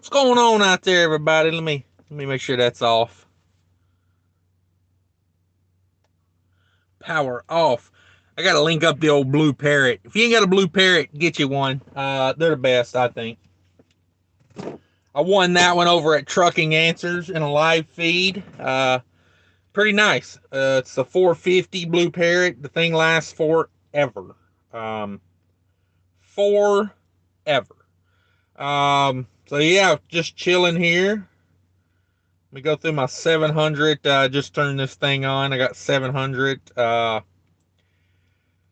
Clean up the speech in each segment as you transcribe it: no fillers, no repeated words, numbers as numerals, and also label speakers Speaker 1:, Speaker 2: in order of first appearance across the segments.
Speaker 1: What's going on out there, everybody? Let me make sure that's off. Power off. I gotta link up the old blue parrot. If you ain't got a blue parrot, get you one. They're the best, I think. I won that one over at Trucking Answers in a live feed. Pretty nice. It's a 450 blue parrot. The thing lasts forever. Forever. So yeah, just chilling here. Let me go through my 700. Just turned this thing on. I got 700. I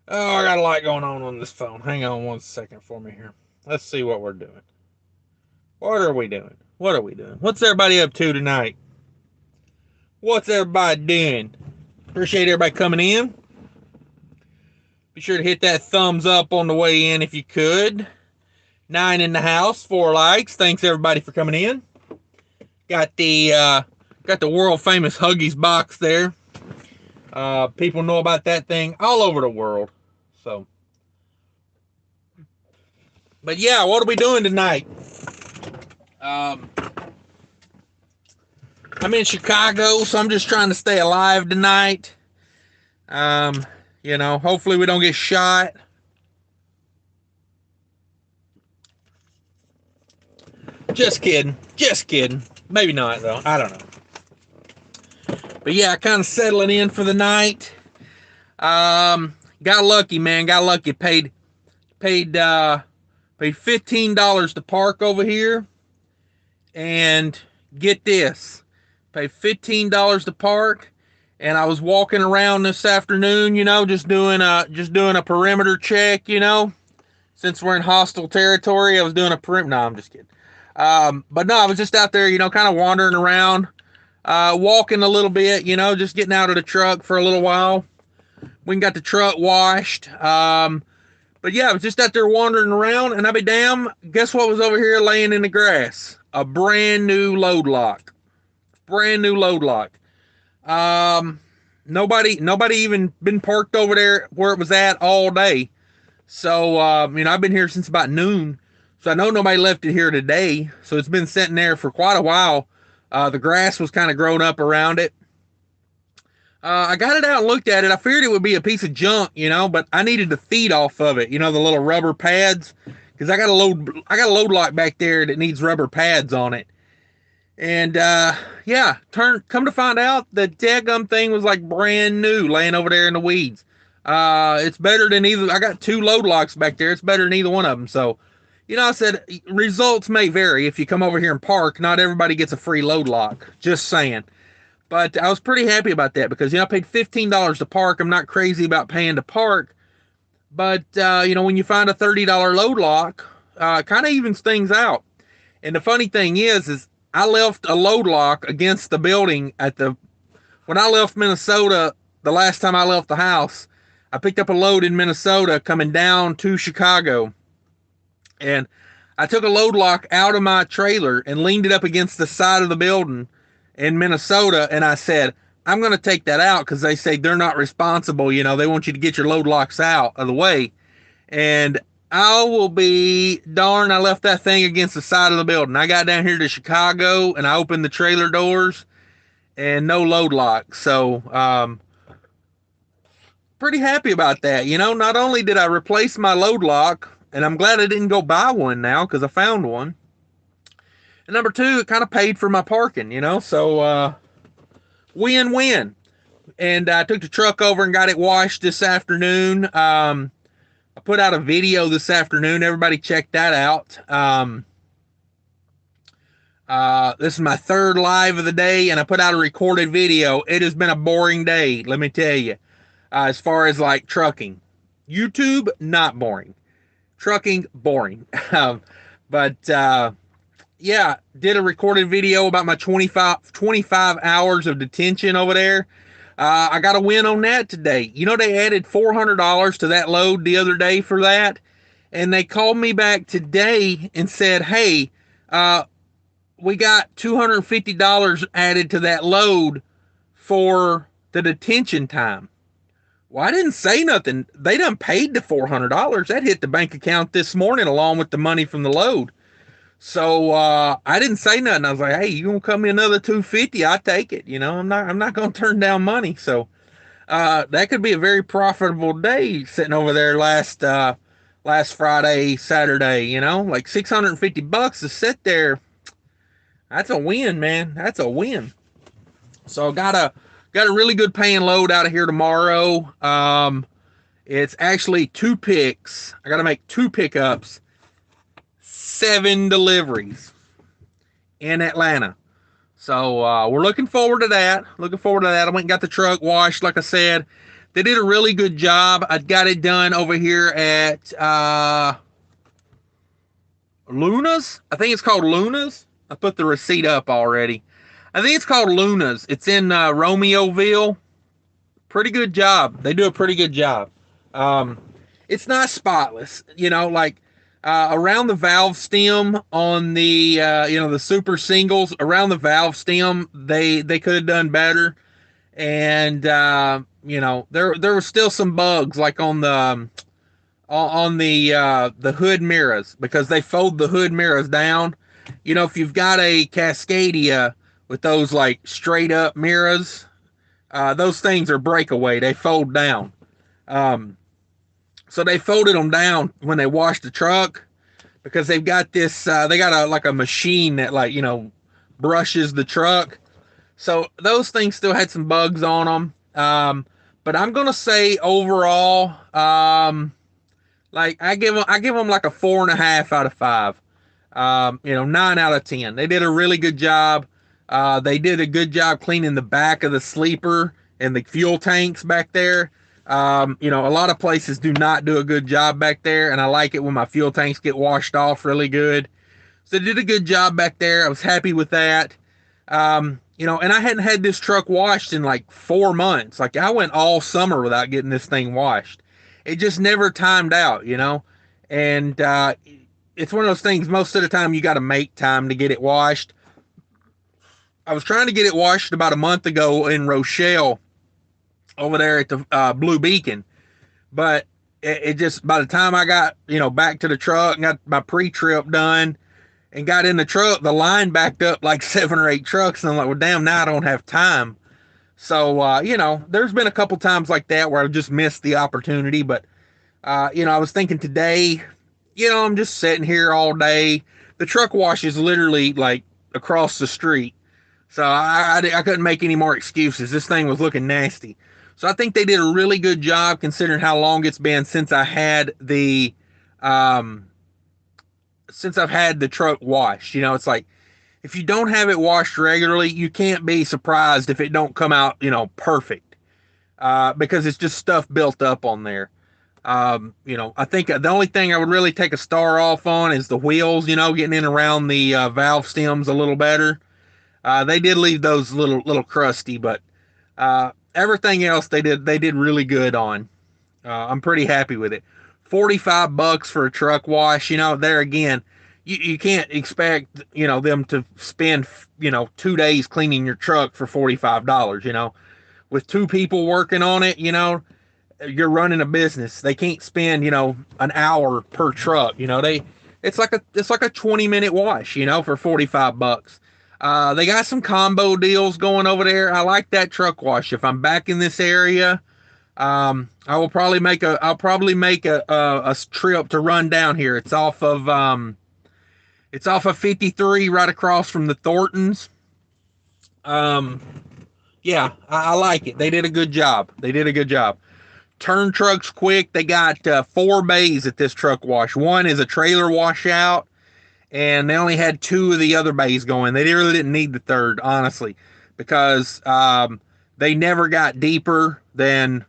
Speaker 1: got a lot going on this phone. Hang on one second for me here. Let's see what we're doing. What are we doing? What's everybody up to tonight? What's everybody doing? Appreciate everybody coming in. Be sure to hit that thumbs up on the way in if you could. 9 in the house, 4 likes. Thanks everybody for coming in. Got the world famous Huggies box there. People know about that thing all over the world. So, but yeah, what are we doing tonight? I'm in Chicago, so I'm just trying to stay alive tonight. Hopefully we don't get shot. Just kidding. Maybe not though. I don't know. But yeah, kind of settling in for the night. Got lucky, man. Paid $15 to park over here. And get this. Paid $15 to park. And I was walking around this afternoon, just doing a perimeter check, Since we're in hostile territory, I was doing a perimeter. No, I'm just kidding. But no, I was just out there, kind of wandering around, walking a little bit, just getting out of the truck for a little while. We got the truck washed. But yeah, I was just out there wandering around, and I'll be damn, guess what was over here laying in the grass? A brand new load lock. Nobody even been parked over there where it was at all day. So, I've been here since about noon. So I know nobody left it here today. So it's been sitting there for quite a while. The grass was kind of grown up around it. I got it out and looked at it. I figured it would be a piece of junk, but I needed the feet off of it, the little rubber pads. Because I got a load lock back there that needs rubber pads on it. And come to find out the daggum thing was like brand new laying over there in the weeds. It's better than either. I got 2 load locks back there. It's better than either one of them. So, I said results may vary. If you come over here and park, not everybody gets a free load lock. Just saying. But I was pretty happy about that because, I paid $15 to park. I'm not crazy about paying to park. But, when you find a $30 load lock, kind of evens things out. And the funny thing is I left a load lock against the building when I left Minnesota, the last time I left the house, I picked up a load in Minnesota coming down to Chicago. And I took a load lock out of my trailer and leaned it up against the side of the building in Minnesota. And I said, I'm going to take that out because they say they're not responsible. They want you to get your load locks out of the way. And I will be darned, I left that thing against the side of the building. I got down here to Chicago and I opened the trailer doors and no load lock. So, pretty happy about that. Not only did I replace my load lock, and I'm glad I didn't go buy one now because I found one. And number 2, it kind of paid for my parking, So, win-win. And I took the truck over and got it washed this afternoon. I put out a video this afternoon. Everybody check that out. This is my 3rd live of the day, and I put out a recorded video. It has been a boring day, let me tell you, as far as like trucking. YouTube, not boring. Trucking, boring. But did a recorded video about my 25 hours of detention over there. I got a win on that today. They added $400 to that load the other day for that. And they called me back today and said, hey, we got $250 added to that load for the detention time. Well, I didn't say nothing. They done paid the $400. That hit the bank account this morning along with the money from the load. So I didn't say nothing. I was like, "Hey, you gonna cut me another 250? I take it. You know, I'm not gonna turn down money." So that could be a very profitable day sitting over there last Friday, Saturday. You know, like $650 to sit there. That's a win, man. That's a win. So got a really good paying load out of here tomorrow. It's actually two picks. I got to make two pickups, 7 deliveries in Atlanta. So we're looking forward to that. Looking forward to that. I went and got the truck washed, like I said. They did a really good job. I got it done over here at Luna's. I think it's called Luna's. I put the receipt up already. I think it's called Luna's. It's in Romeoville. Pretty good job. They do a pretty good job. Um, it's not spotless, you know, like around the valve stem on the the super singles around the valve stem, they could have done better, and there was still some bugs like on the hood mirrors because they fold the hood mirrors down. You know, if you've got a Cascadia with those like straight up mirrors, those things are breakaway. They fold down. Um, so they folded them down when they washed the truck because they've got this. They got a machine that brushes the truck. So those things still had some bugs on them. But I'm gonna say overall, like I give them like a 4.5 out of 5. 9 out of 10. They did a really good job. They did a good job cleaning the back of the sleeper and the fuel tanks back there. A lot of places do not do a good job back there, and I like it when my fuel tanks get washed off really good. So they did a good job back there. I was happy with that. And I hadn't had this truck washed in like 4 months. Like I went all summer without getting this thing washed. It just never timed out, and it's one of those things. Most of the time, you got to make time to get it washed. I was trying to get it washed about a month ago in Rochelle over there at the Blue Beacon, but it just, by the time I got, back to the truck and got my pre-trip done and got in the truck, the line backed up like 7 or 8 trucks. And I'm like, well, damn, now I don't have time. So, there's been a couple times like that where I've just missed the opportunity. But, I was thinking today, I'm just sitting here all day. The truck wash is literally like across the street. So I couldn't make any more excuses. This thing was looking nasty. So I think they did a really good job considering how long it's been since I had since I've had the truck washed. It's like if you don't have it washed regularly, you can't be surprised if it don't come out, perfect. Because it's just stuff built up on there. I think the only thing I would really take a star off on is the wheels, getting in around the valve stems a little better. They did leave those little crusty, but everything else they did really good on. I'm pretty happy with it. $45 for a truck wash. There again, you can't expect them to spend 2 days cleaning your truck for $45. With 2 people working on it, you're running a business. They can't spend an hour per truck. It's like a 20-minute wash. For $45. They got some combo deals going over there. I like that truck wash. If I'm back in this area, I'll probably make a trip to run down here. It's off of 53 right across from the Thorntons. Yeah, I like it. They did a good job. Turn trucks quick. They got 4 bays at this truck wash. One is a trailer washout, and they only had 2 of the other bays going. They really didn't need the third, honestly, because they never got deeper than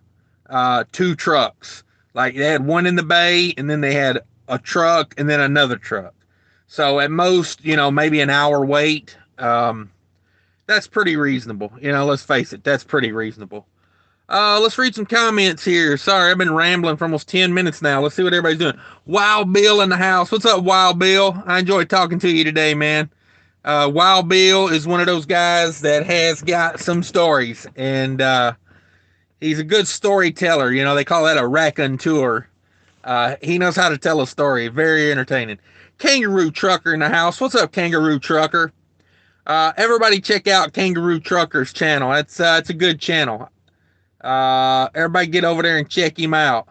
Speaker 1: 2 trucks. Like they had one in the bay, and then they had a truck, and then another truck. So at most, maybe an hour wait. That's pretty reasonable. Let's face it, that's pretty reasonable. Let's read some comments here. Sorry, I've been rambling for almost 10 minutes now. Let's see what everybody's doing. Wild Bill in the house. What's up, Wild Bill? I enjoyed talking to you today, man. Wild Bill is one of those guys that has got some stories, and he's a good storyteller. They call that a raconteur. He knows how to tell a story. Very entertaining. Kangaroo Trucker in the house. What's up, Kangaroo Trucker? Everybody check out Kangaroo Trucker's channel. It's a good channel. Everybody get over there and check him out.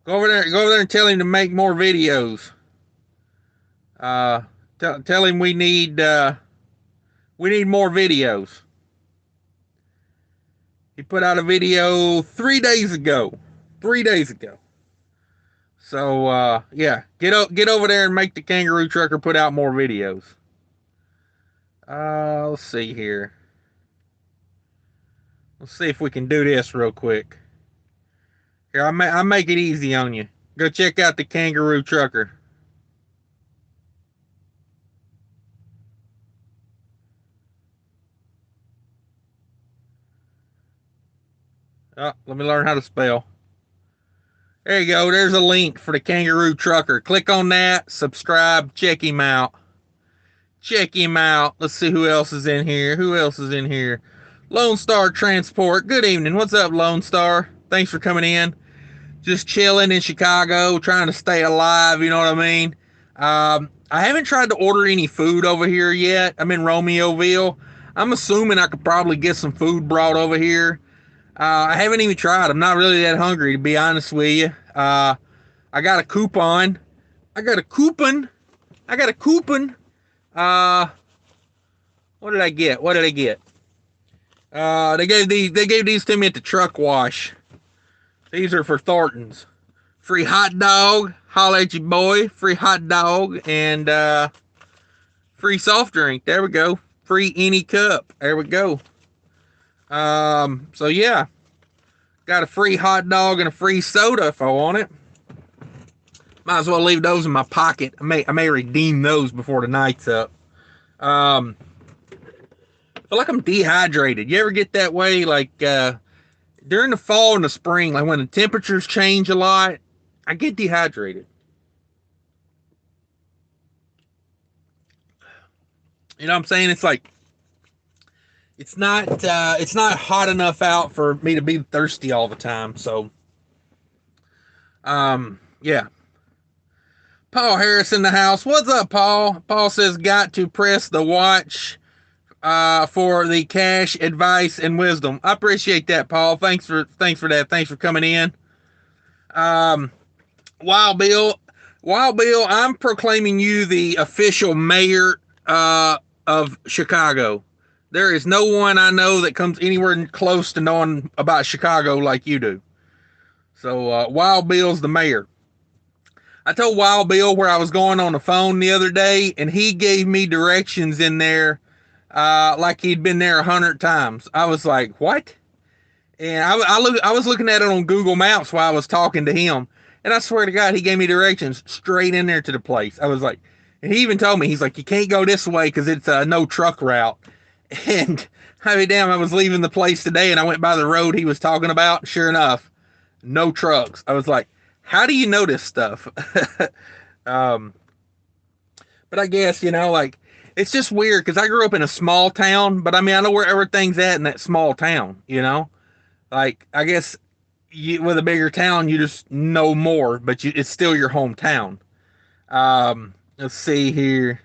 Speaker 1: Go over there and tell him to make more videos. Tell him we need more videos. He put out a video 3 days ago. 3 days ago. So yeah, get over there and make the Kangaroo Trucker put out more videos. Let's see here. Let's see if we can do this real quick. Here, I'll make it easy on you. Go check out the Kangaroo Trucker. Oh, let me learn how to spell. There you go. There's a link for the Kangaroo Trucker. Click on that. Subscribe. Check him out. Check him out. Let's see who else is in here. Who else is in here? Lone Star Transport. Good evening. What's up, Lone Star? Thanks for coming in. Just chilling in Chicago, trying to stay alive. You know what I mean? I haven't tried to order any food over here yet. I'm in Romeoville. I'm assuming I could probably get some food brought over here. I haven't even tried. I'm not really that hungry, to be honest with you. I got a coupon. What did I get? They gave these to me at the truck wash. These are for Thornton's. Free hot dog. Holla at you, boy. Free hot dog and free soft drink. There we go. Free any cup. There we go. So yeah, got a free hot dog and a free soda if I want it. Might as well leave those in my pocket. I may redeem those before the night's up. I feel like I'm dehydrated. You ever get that way? Like, during the fall and the spring, like when the temperatures change a lot, I get dehydrated. You know what I'm saying? It's like, it's not hot enough out for me to be thirsty all the time. So, yeah. Paul Harris in the house. What's up, Paul? Paul says, got to press the watch for the cash advice and wisdom. I appreciate that, Paul. Thanks for that. Thanks for coming in. Wild Bill, I'm proclaiming you the official mayor of Chicago. There is no one I know that comes anywhere close to knowing about Chicago like you do. So Wild Bill's the mayor. I told Wild Bill where I was going on the phone the other day, and he gave me directions in there like he'd been there 100 times. I was like, what? And I was looking at it on Google Maps while I was talking to him, and I swear to God, he gave me directions straight in there to the place. I was like, and he even told me, he's like, you can't go this way because it's a no truck route. And I mean, damn, I was leaving the place today, and I went by the road he was talking about. Sure enough, no trucks. I was like, how do you know this stuff? But I guess, like, it's just weird because I grew up in a small town, but I mean, I know where everything's at in that small town, Like, I guess with a bigger town, you just know more, but it's still your hometown. Let's see here.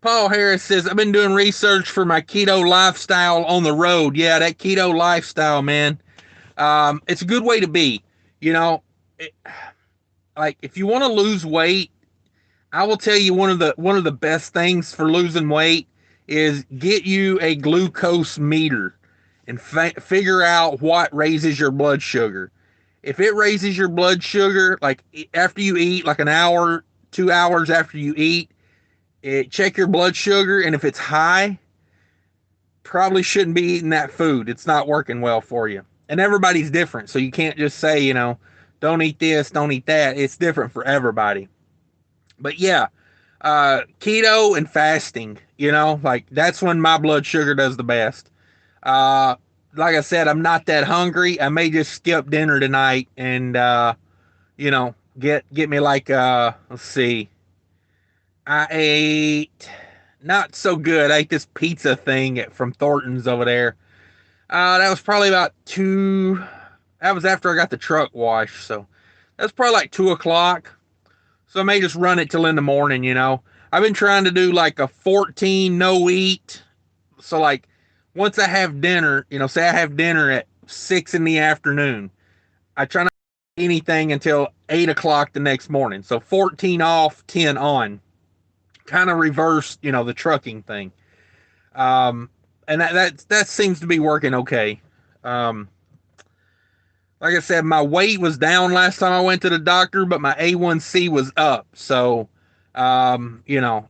Speaker 1: Paul Harris says, I've been doing research for my keto lifestyle on the road. Yeah, that keto lifestyle, man. It's a good way to be. Like, if you want to lose weight, I will tell you one of the best things for losing weight is get you a glucose meter and figure out what raises your blood sugar. If it raises your blood sugar, like after you eat, like an hour, 2 hours after you eat, check your blood sugar, and if it's high, probably shouldn't be eating that food. It's not working well for you. And everybody's different, so you can't just say, don't eat this, don't eat that. It's different for everybody. But yeah, keto and fasting, like that's when my blood sugar does the best. Like I said, I'm not that hungry. I may just skip dinner tonight and, get me like, let's see. I ate not so good. I ate this pizza thing from Thornton's over there. That was probably about that was after I got the truck washed. So that's probably like 2:00. So I may just run it till in the morning, I've been trying to do like a 14 no eat. So like once I have dinner, say I have dinner at 6 in the afternoon, I try not to eat anything until 8 o'clock the next morning. So 14 off, 10 on. Kind of reverse, the trucking thing. And that seems to be working okay. Um, like I said, my weight was down last time I went to the doctor, but my A1C was up. So, I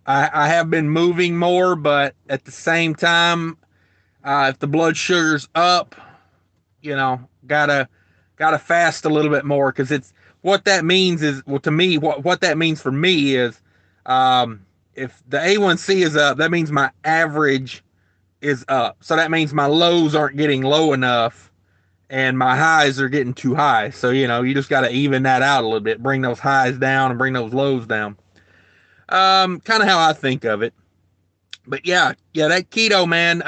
Speaker 1: have been moving more, but at the same time, if the blood sugar's up, gotta fast a little bit more, because it's what that means is, well, to me, what that means for me is, if the A1C is up, that means my average is up. So that means my lows aren't getting low enough and my highs are getting too high. So, you just got to even that out a little bit, bring those highs down and bring those lows down. Kind of how I think of it. But yeah, that keto, man,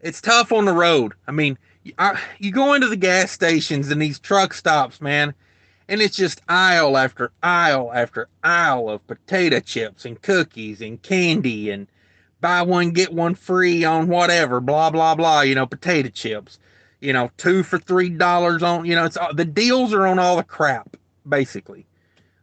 Speaker 1: it's tough on the road. I mean, you go into the gas stations and these truck stops, man, and it's just aisle after aisle after aisle of potato chips and cookies and candy and buy one, get one free on whatever, blah, blah, blah, potato chips, 2 for $3 on, it's the deals are on all the crap, basically.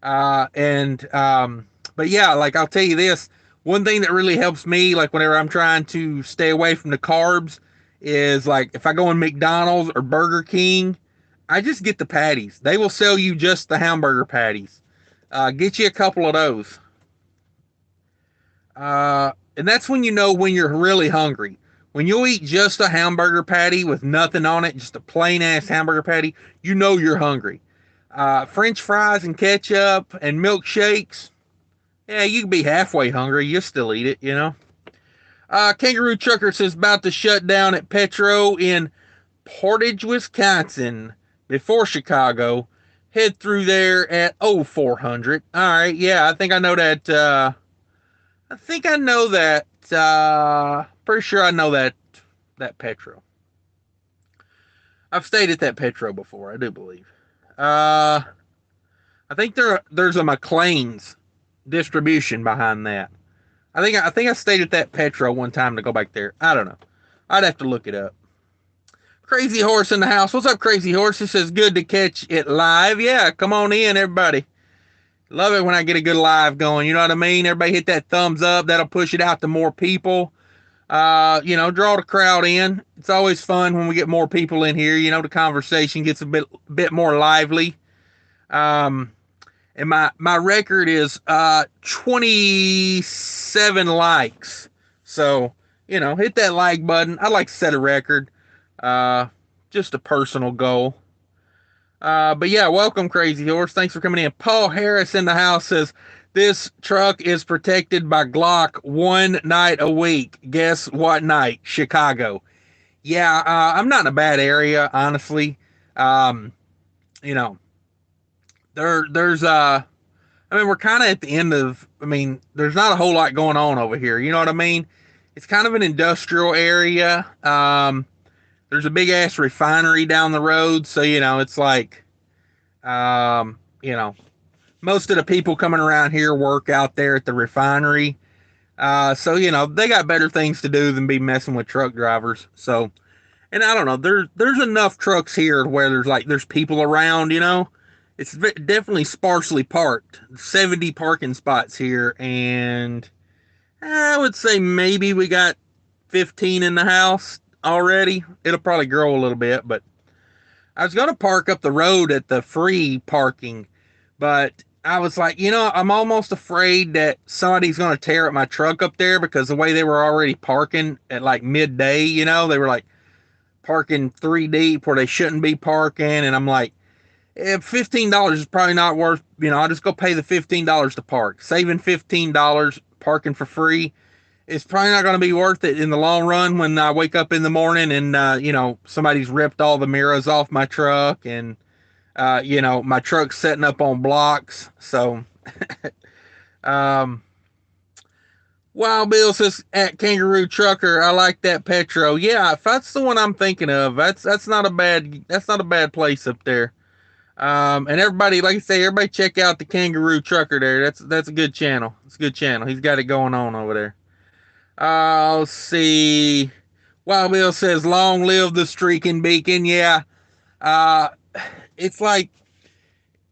Speaker 1: But yeah, like I'll tell you this, one thing that really helps me, like whenever I'm trying to stay away from the carbs, is like if I go in McDonald's or Burger King, I just get the patties. They will sell you just the hamburger patties. Get you a couple of those. And that's when when you're really hungry. When you eat just a hamburger patty with nothing on it, just a plain ass hamburger patty, you're hungry. French fries and ketchup and milkshakes, yeah, you can be halfway hungry. You still eat it. Kangaroo Trucker says about to shut down at Petro in Portage, Wisconsin before Chicago. Head through there at 0400. All right, yeah, I think I know that. Pretty sure I know that Petro. I've stayed at that Petro before, I do believe. I think there's a McLean's distribution behind that. I think I stayed at that Petro one time to go back there. I don't know. I'd have to look it up. Crazy Horse in the house. What's up, Crazy Horse? It says good to catch it live. Yeah, come on in, everybody. Love it when I get a good live going. You know what I mean? Everybody hit that thumbs up. That'll push it out to more people. Draw the crowd in. It's always fun when we get more people in here. The conversation gets a bit more lively. And my record is 27 likes. So, hit that like button. I'd like to set a record. Just a personal goal. But yeah, welcome, Crazy Horse. Thanks for coming in. Paul Harris in the house says, this truck is protected by Glock one night a week. Guess what night? Chicago. Yeah, I'm not in a bad area, honestly. There's we're kind of at the end of, there's not a whole lot going on over here. You know what I mean? It's kind of an industrial area. There's a big ass refinery down the road. So, it's like, most of the people coming around here work out there at the refinery. So, they got better things to do than be messing with truck drivers. So, and I don't know, there's enough trucks here where there's people around, It's definitely sparsely parked. 70 parking spots here, and I would say maybe we got 15 in the house already. It'll probably grow a little bit, but I was going to park up the road at the free parking, but I was like, I'm almost afraid that somebody's going to tear up my truck up there, because the way they were already parking at like midday, they were like parking 3 deep where they shouldn't be parking. And I'm like, $15 is probably not worth, I'll just go pay the $15 to park. Saving $15 parking for free, it's probably not going to be worth it in the long run when I wake up in the morning and, somebody's ripped all the mirrors off my truck and, my truck's setting up on blocks. So, Wild Bill says at Kangaroo Trucker, I like that Petro. Yeah, if that's the one I'm thinking of, that's not a bad place up there. And everybody, like I say, everybody check out the Kangaroo Trucker there. That's a good channel. It's a good channel. He's got it going on over there. Let's see. Wild Bill says, "Long live the streaking beacon." Yeah. Uh, it's like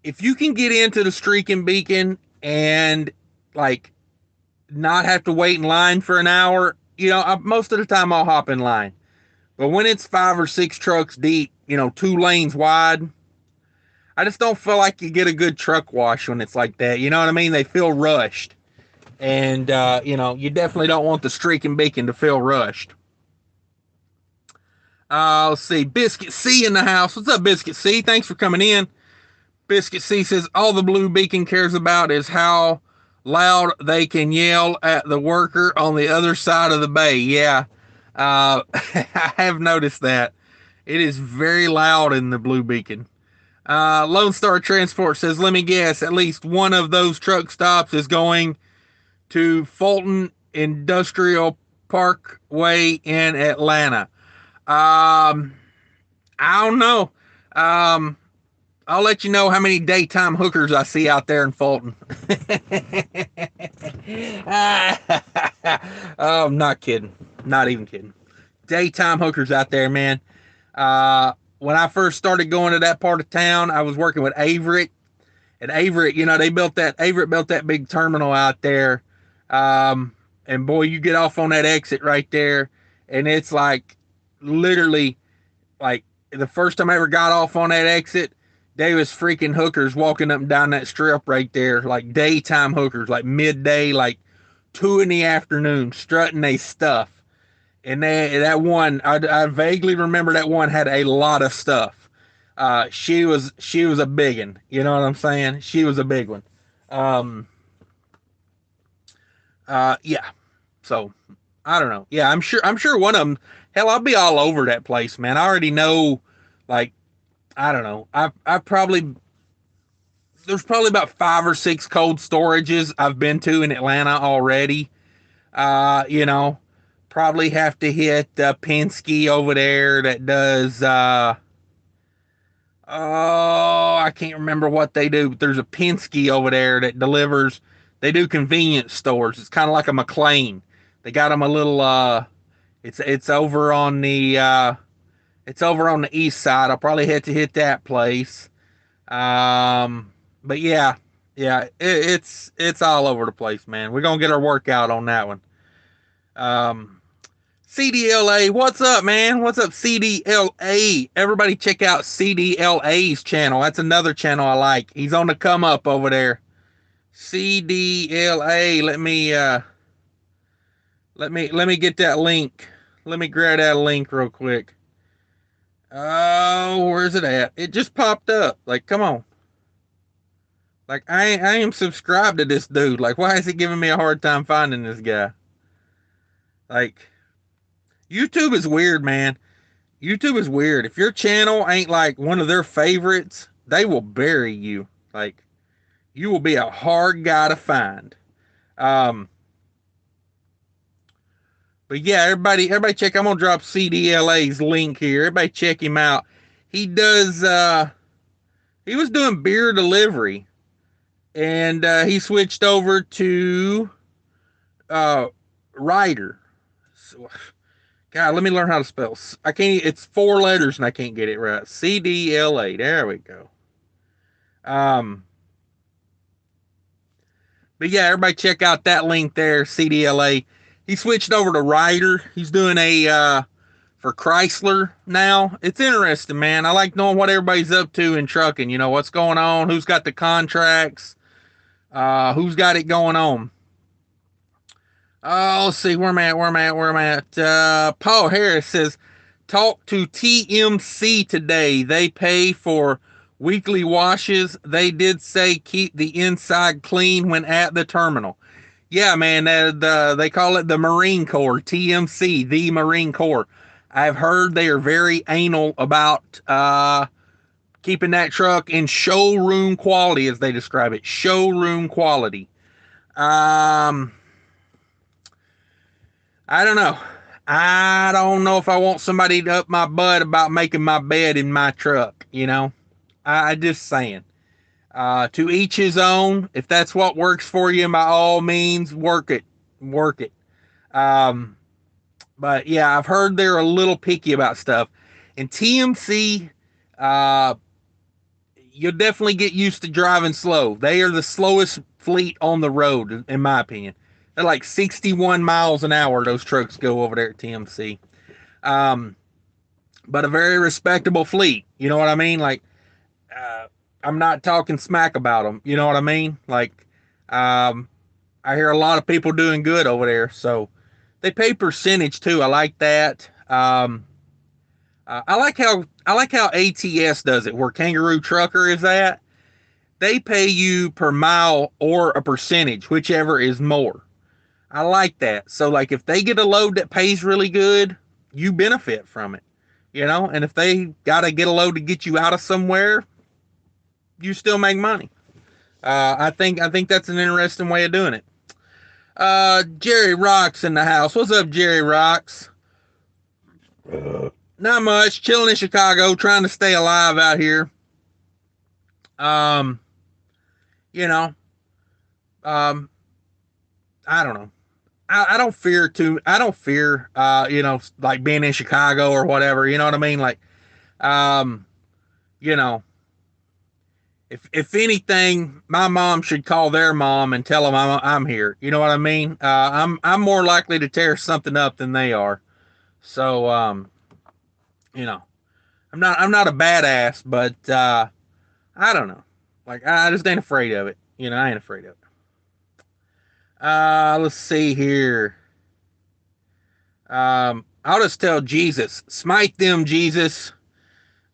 Speaker 1: if you can get into the streaking beacon and like not have to wait in line for an hour, most of the time I'll hop in line. But when it's 5 or 6 trucks deep, 2 lanes wide, I just don't feel like you get a good truck wash when it's like that. You know what I mean? They feel rushed. And, you definitely don't want the streaking beacon to feel rushed. Let's see. Biscuit C in the house. What's up, Biscuit C? Thanks for coming in. Biscuit C says, all the Blue Beacon cares about is how loud they can yell at the worker on the other side of the bay. Yeah, I have noticed that. It is very loud in the Blue Beacon. Lone Star Transport says, let me guess, at least one of those truck stops is going to Fulton Industrial Parkway in Atlanta. I don't know. I'll let you know how many daytime hookers I see out there in Fulton. Oh, I'm not kidding. Not even kidding. Daytime hookers out there, man. When I first started going to that part of town, I was working with Averett. And Averett, Averett built that big terminal out there. And boy, you get off on that exit right there, and it's like literally like the first time I ever got off on that exit, they was freaking hookers walking up and down that strip right there, like daytime hookers, like midday, like 2 in the afternoon, strutting they stuff. And that one, I vaguely remember that one had a lot of stuff. She was a big one. You know what I'm saying? She was a big one. Yeah. So I don't know. Yeah, I'm sure one of them. Hell, I'll be all over that place, man. I already know. Like, I don't know. There's probably about 5 or 6 cold storages I've been to in Atlanta already. You know, probably have to hit Penske over there that does. Oh, I can't remember what they do, but there's a Penske over there that delivers. They do convenience stores. It's kind of like a McLean. They got them a little. It's over on the. It's over on the east side. I'll probably have to hit that place. But yeah, it's all over the place, man. We're gonna get our workout on that one. Um, CDLA, what's up, man? What's up, CDLA? Everybody check out CDLA's channel. That's another channel I like. He's on the come up over there. CDLA. Let me get that link. Let me grab that link real quick. Oh, where's it at? It just popped up. Like, come on. Like, I am subscribed to this dude. Like, why is he giving me a hard time finding this guy? Like, YouTube is weird, man. YouTube is weird. If your channel ain't like one of their favorites, they will bury you. Like, you will be a hard guy to find. But yeah, everybody check. I'm gonna drop CDLA's link here. Everybody check him out. He does. He was doing beer delivery, and he switched over to Ryder. So, God, let me learn how to spell. I can't. It's 4 letters, and I can't get it right. CDLA. There we go. But yeah, everybody check out that link there. CDLA. He switched over to Ryder. He's doing a for Chrysler now. It's interesting, man. I like knowing what everybody's up to in trucking. You know, what's going on, who's got the contracts, who's got it going on. Let's see, where am I at? Paul Harris says, talk to TMC today. They pay for weekly washes. They did say keep the inside clean when at the terminal. Yeah, man, they call it the Marine Corps, TMC, the Marine Corps. I've heard they are very anal about keeping that truck in showroom quality, as they describe it. Showroom quality. I don't know. I don't know if I want somebody to up my butt about making my bed in my truck, you know? I just saying. To each his own. If that's what works for you, by all means, work it. Work it. Um, but yeah, I've heard they're a little picky about stuff. And TMC, uh, you'll definitely get used to driving slow. They are the slowest fleet on the road, in my opinion. They're like 61 miles an hour, those trucks go over there at TMC. Um, but a very respectable fleet. You know what I mean? Like, uh, I'm not talking smack about them. You know what I mean? Like, um, I hear a lot of people doing good over there. So they pay percentage too. I like that. I like how ATS does it. Where Kangaroo Trucker is at, they pay you per mile or a percentage, whichever is more. I like that. So like if they get a load that pays really good, you benefit from it. You know, and if they gotta get a load to get you out of somewhere, you still make money. I think that's an interesting way of doing it. Jerry Rocks in the house. What's up, Jerry Rocks? Not much. Chilling in Chicago, trying to stay alive out here. Um, you know, um, I don't know. I don't fear too. I don't fear, like being in Chicago or whatever. You know what I mean? Like, um, you know, if anything, my mom should call their mom and tell them I'm here. You know what I mean? I'm more likely to tear something up than they are. So, you know, I'm not a badass, but I don't know. Like I just ain't afraid of it. You know, I ain't afraid of it. Let's see here. I'll just tell Jesus, smite them, Jesus.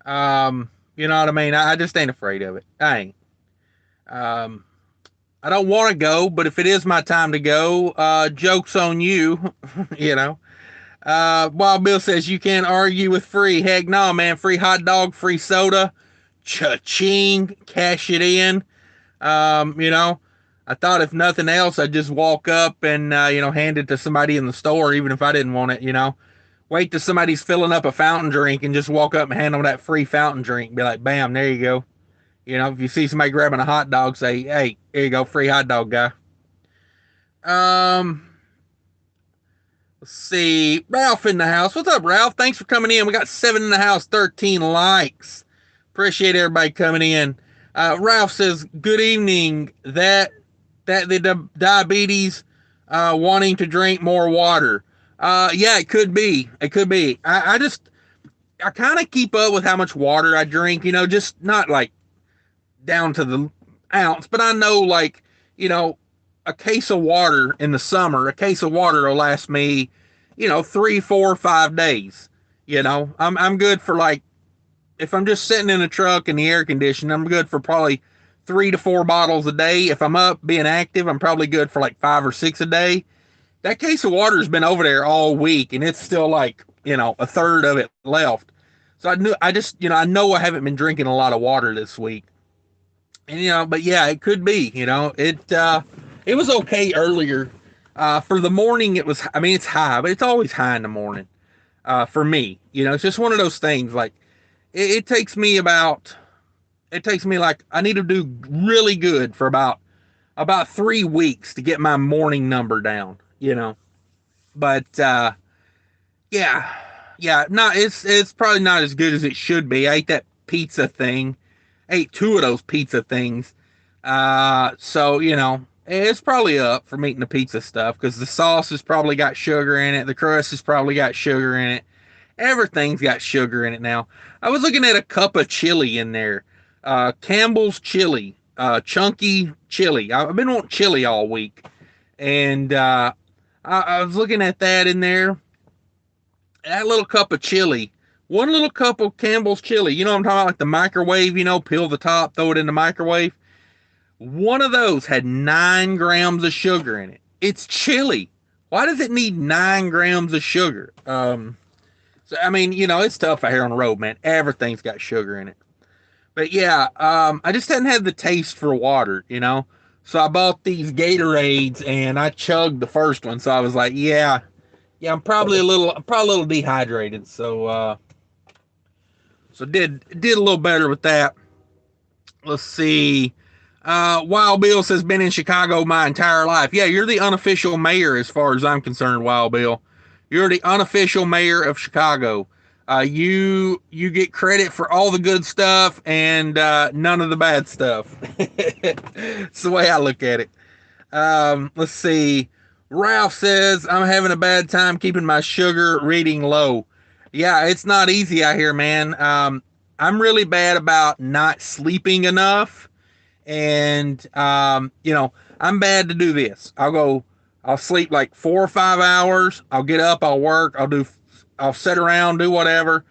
Speaker 1: You know what I mean? I just ain't afraid of it. I ain't. Um, I don't want to go, but if it is my time to go, joke's on you. You know. Wild Bill says you can't argue with free. Heck no, man. Free hot dog, free soda. Cha-ching. Cash it in. You know, I thought if nothing else, I'd just walk up and, hand it to somebody in the store, even if I didn't want it, Wait till somebody's filling up a fountain drink and just walk up and hand them that free fountain drink. Be like, bam, there you go. You know, if you see somebody grabbing a hot dog, say, hey, here you go, free hot dog guy. Um, let's see. Ralph in the house. What's up, Ralph? Thanks for coming in. We got 7 in the house, 13 likes. Appreciate everybody coming in. Ralph says, good evening. That the diabetes wanting to drink more water. Yeah, it could be. It could be. I kind of keep up with how much water I drink, just not like down to the ounce, but I know like, a case of water in the summer, a case of water will last me, 3, 4, 5 days. I'm good for like, if I'm just sitting in a truck in the air conditioning, I'm good for probably 3 to 4 bottles a day. If I'm up being active, I'm probably good for like 5 or 6 a day. That case of water's been over there all week, and it's still like a third of it left. So I know I haven't been drinking a lot of water this week, and but yeah, it could be. It was okay earlier. For the morning, it was. I mean, it's high, but it's always high in the morning. For me, it's just one of those things. Like it takes me about it takes me like I need to do really good for about 3 weeks to get my morning number down, But yeah, yeah, no, it's probably not as good as it should be. I ate that pizza thing, I ate 2 of those pizza things. So it's probably up from eating the pizza stuff because the sauce has probably got sugar in it, the crust has probably got sugar in it. Everything's got sugar in it now. I was looking at a cup of chili in there. Campbell's chili, chunky chili. I've been wanting chili all week. And I was looking at that in there. That little cup of chili. One little cup of Campbell's chili. You know what I'm talking about? Like the microwave, peel the top, throw it in the microwave. One of those had 9 grams of sugar in it. It's chili. Why does it need 9 grams of sugar? So, I mean, it's tough out here on the road, man. Everything's got sugar in it. But yeah, I just hadn't had the taste for water. So I bought these Gatorades and I chugged the first one. So I was like, yeah, I'm probably a little dehydrated. So did a little better with that. Let's see. Wild Bill says, been in Chicago my entire life. Yeah, you're the unofficial mayor as far as I'm concerned, Wild Bill. You're the unofficial mayor of Chicago. You get credit for all the good stuff and none of the bad stuff. It's the way I look at it. Let's see. Ralph says, I'm having a bad time keeping my sugar reading low. Yeah, it's not easy out here, man. I'm really bad about not sleeping enough. And, I'm bad to do this. I'll sleep like 4 or 5 hours. I'll get up, I'll work, I'll sit around, do whatever,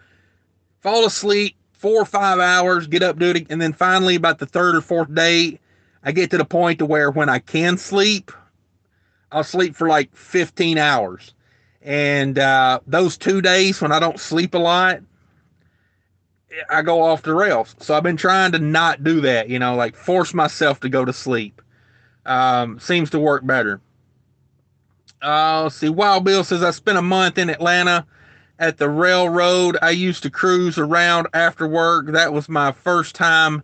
Speaker 1: fall asleep 4 or 5 hours, get up, do it. And then finally, about the third or fourth day, I get to the point to where when I can sleep, I'll sleep for like 15 hours. And those 2 days when I don't sleep a lot, I go off the rails. So I've been trying to not do that, like force myself to go to sleep. Seems to work better. Let's see. Wild Bill says, I spent a month in Atlanta at the railroad. I used to cruise around after work. That was my first time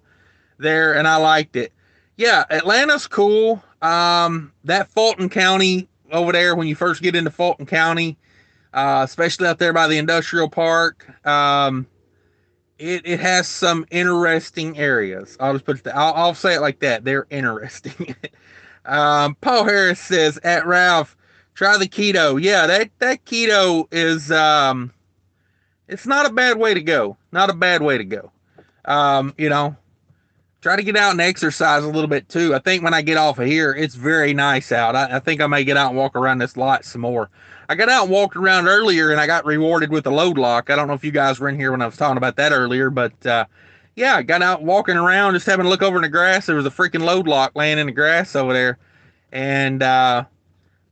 Speaker 1: there, and I liked it. Yeah, Atlanta's cool. That Fulton County over there, when you first get into Fulton County, especially out there by the industrial park, it has some interesting areas. I'll say it like that. They're interesting. Paul Harris says, at Ralph, try the keto. Yeah, that keto is it's not a bad way to go. Not a bad way to go. Try to get out and exercise a little bit too. I think when I get off of here, it's very nice out. I think I may get out and walk around this lot some more. I got out and walked around earlier and I got rewarded with a load lock. I don't know if you guys were in here when I was talking about that earlier, but yeah, I got out walking around, just having a look over in the grass. There was a freaking load lock laying in the grass over there, and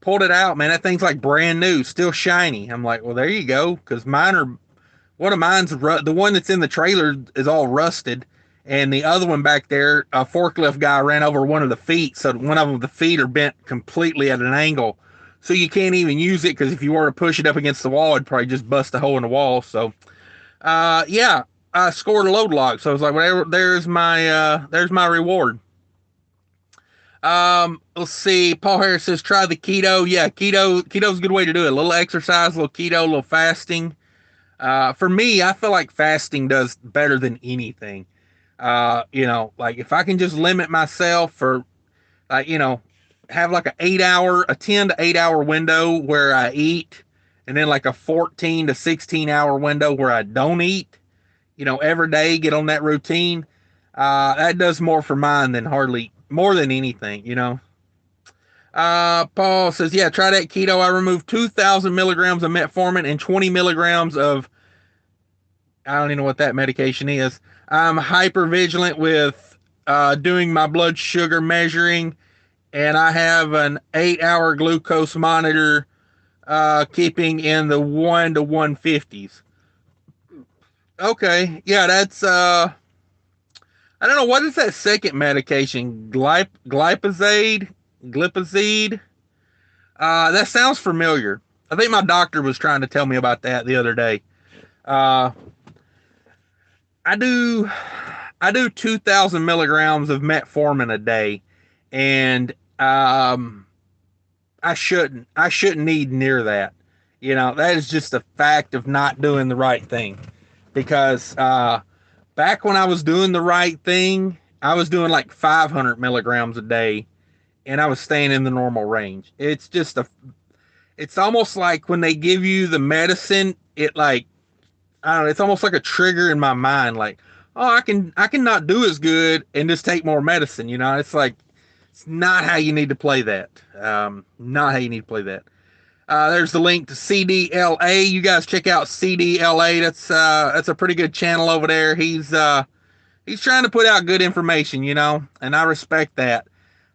Speaker 1: pulled it out. Man, that thing's like brand new, still shiny. I'm like, well, there you go, because one of mine's the one that's in the trailer is all rusted. And the other one back there, a forklift guy ran over one of the feet. So one of them, the feet are bent completely at an angle. So you can't even use it, because if you were to push it up against the wall, it'd probably just bust a hole in the wall. So, yeah, I scored a load log. So I was like, whatever, there's my reward. Let's see. Paul Harris says, try the keto. Yeah, keto's a good way to do it. A little exercise, a little keto, a little fasting. For me, I feel like fasting does better than anything. Like if I can just limit myself for, have like a 10 to 8 hour window where I eat, and then like a 14 to 16 hour window where I don't eat, every day, get on that routine. That does more for mine than more than anything, Paul says, yeah, try that keto. I removed 2,000 milligrams of metformin and 20 milligrams of, I don't even know what that medication is. I'm hyper vigilant with doing my blood sugar measuring, and I have an 8-hour glucose monitor keeping in the 1 to 150s. Okay, yeah, that's I don't know, what is that second medication? Glipizide? That sounds familiar. I think my doctor was trying to tell me about that the other day. I do 2,000 milligrams of metformin a day, and I shouldn't need near that. That is just a fact of not doing the right thing. Because back when I was doing the right thing, I was doing like 500 milligrams a day, and I was staying in the normal range. It's almost like when they give you the medicine, it like, I don't know, it's almost like a trigger in my mind, like, oh, I can not do as good and just take more medicine. It's like, it's not how you need to play that. Not how you need to play that. There's the link to CDLA. You guys check out CDLA. That's a pretty good channel over there. He's trying to put out good information, and I respect that.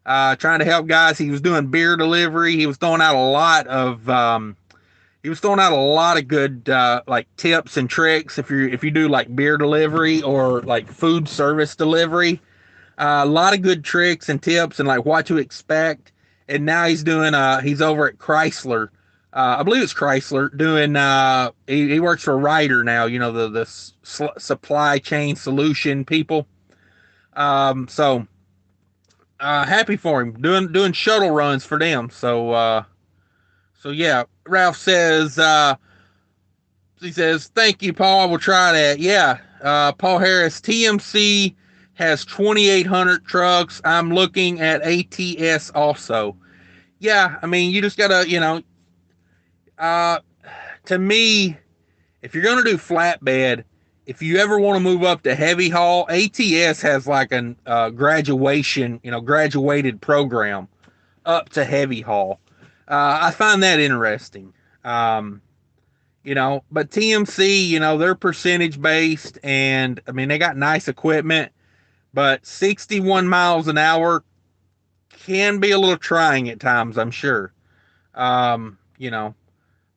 Speaker 1: Trying to help guys. He was doing beer delivery. He was throwing out a lot of good like tips and tricks if you do like beer delivery or like food service delivery. A lot of good tricks and tips and like what to expect. And now he's over at Chrysler. I believe it's Chrysler doing, he works for Ryder now, the supply chain solution people. So happy for him doing shuttle runs for them. So yeah, Ralph says he says thank you, Paul. I will try that. Yeah, Paul Harris, TMC has 2,800 trucks. I'm looking at ATS also. Yeah, I mean you just gotta uh, to me, if you're gonna do flatbed, if you ever want to move up to heavy haul, ATS has like a graduation, graduated program up to heavy haul. I find that interesting. Um, but TMC, they're percentage based, and I mean they got nice equipment, but 61 miles an hour can be a little trying at times, I'm sure. Um, you know,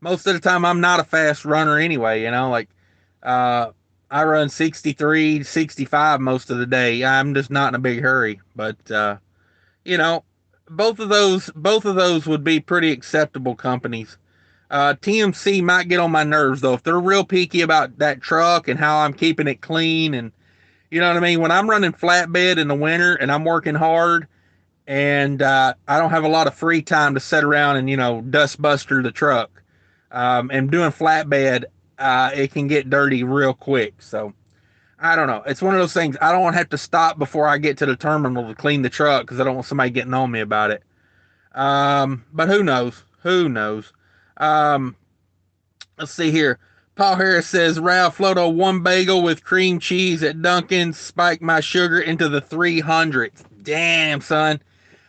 Speaker 1: Most of the time I'm not a fast runner anyway, uh, I run 63, 65 most of the day. I'm just not in a big hurry, but you know, both of those would be pretty acceptable companies. TMC might get on my nerves though if they're real picky about that truck and how I'm keeping it clean, and you know what I mean. When I'm running flatbed in the winter and I'm working hard and I don't have a lot of free time to sit around and dust buster the truck, and doing flatbed, it can get dirty real quick. So I don't know. It's one of those things. I don't want to have to stop before I get to the terminal to clean the truck because I don't want somebody getting on me about it. But who knows? Who knows? Um, let's see here. Paul Harris says, Ralph Floto, one bagel with cream cheese at Dunkin' spiked my sugar into the 300s. Damn, son.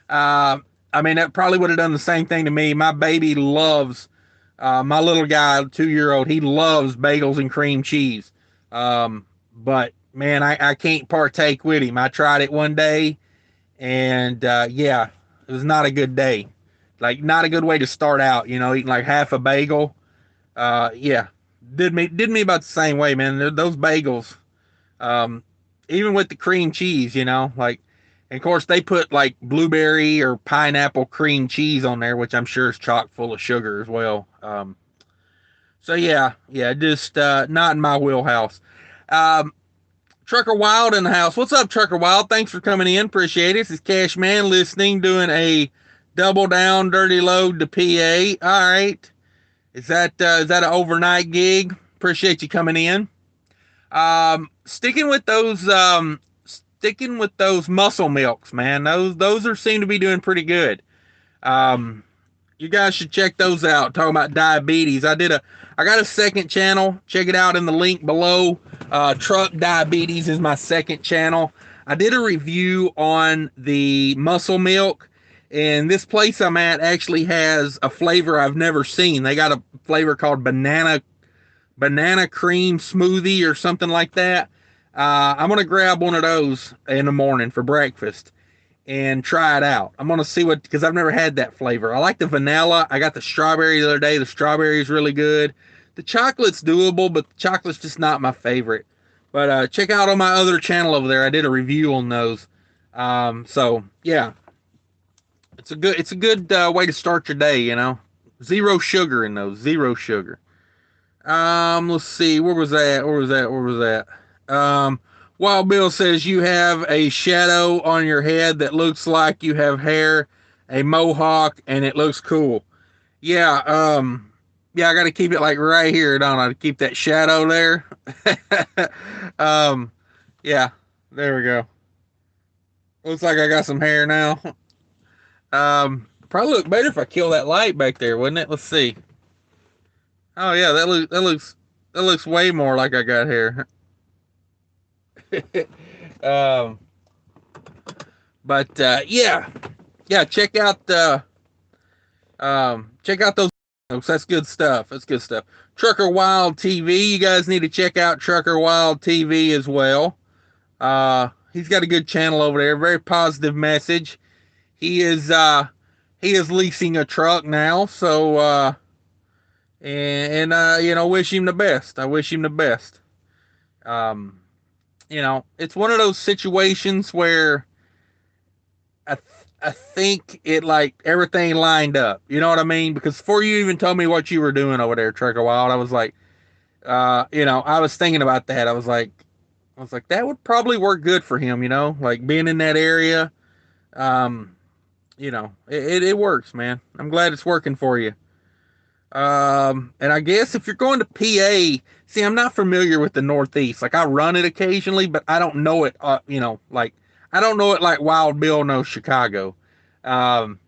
Speaker 1: I mean, that probably would have done the same thing to me. My baby loves, my little guy, 2-year old, he loves bagels and cream cheese. But man, I can't partake with him. I tried it one day, and yeah, it was not a good day. Like, not a good way to start out, eating like half a bagel. Yeah, did me about the same way, man. Those bagels, um, even with the cream cheese, like, and of course they put like blueberry or pineapple cream cheese on there, which I'm sure is chock full of sugar as well. So yeah, just not in my wheelhouse. Um, Trucker Wild in the house. What's up, Trucker Wild? Thanks for coming in. Appreciate it. This is Cash Man listening, doing a double down dirty load to PA. All right. Is that an overnight gig? Appreciate you coming in. Sticking with those muscle milks, man. Those are seem to be doing pretty good. Um, you guys should check those out. Talking about diabetes, I got a second channel. Check it out in the link below. Truck Diabetes is my second channel. I did a review on the muscle milk, and this place I'm at actually has a flavor I've never seen. They got a flavor called banana cream smoothie or something like that. I'm gonna grab one of those in the morning for breakfast and try it out. I'm gonna see because I've never had that flavor. I like the vanilla. I got the strawberry the other day. The strawberry is really good. The chocolate's doable, but the chocolate's just not my favorite. But check out on my other channel over there. I did a review on those. So yeah, it's a good way to start your day. Zero sugar in those. Zero sugar. Let's see. Where was that? Where was that? Where was that? Wild Bill says you have a shadow on your head that looks like you have hair, a mohawk, and it looks cool. Yeah, yeah, I got to keep it like right here, don't I? To keep that shadow there. um, yeah, there we go. Looks like I got some hair now. Probably look better if I kill that light back there, wouldn't it? Let's see. Oh yeah, that looks way more like I got hair. um, but yeah, check out those. That's good stuff. That's good stuff. Trucker Wild TV. You guys need to check out Trucker Wild TV as well. He's got a good channel over there. Very positive message. He is leasing a truck now, so wish him the best. I wish him the best. Um, it's one of those situations where I think it like everything lined up. You know what I mean? Because before you even told me what you were doing over there, Trucker Wild, I was like, I was thinking about that. I was like, I was like, that would probably work good for him, like being in that area. Um, it works, man. I'm glad it's working for you. And I guess if you're going to PA, see, I'm not familiar with the Northeast. Like I run it occasionally, but I don't know it. Like I don't know it like Wild Bill knows Chicago. Um,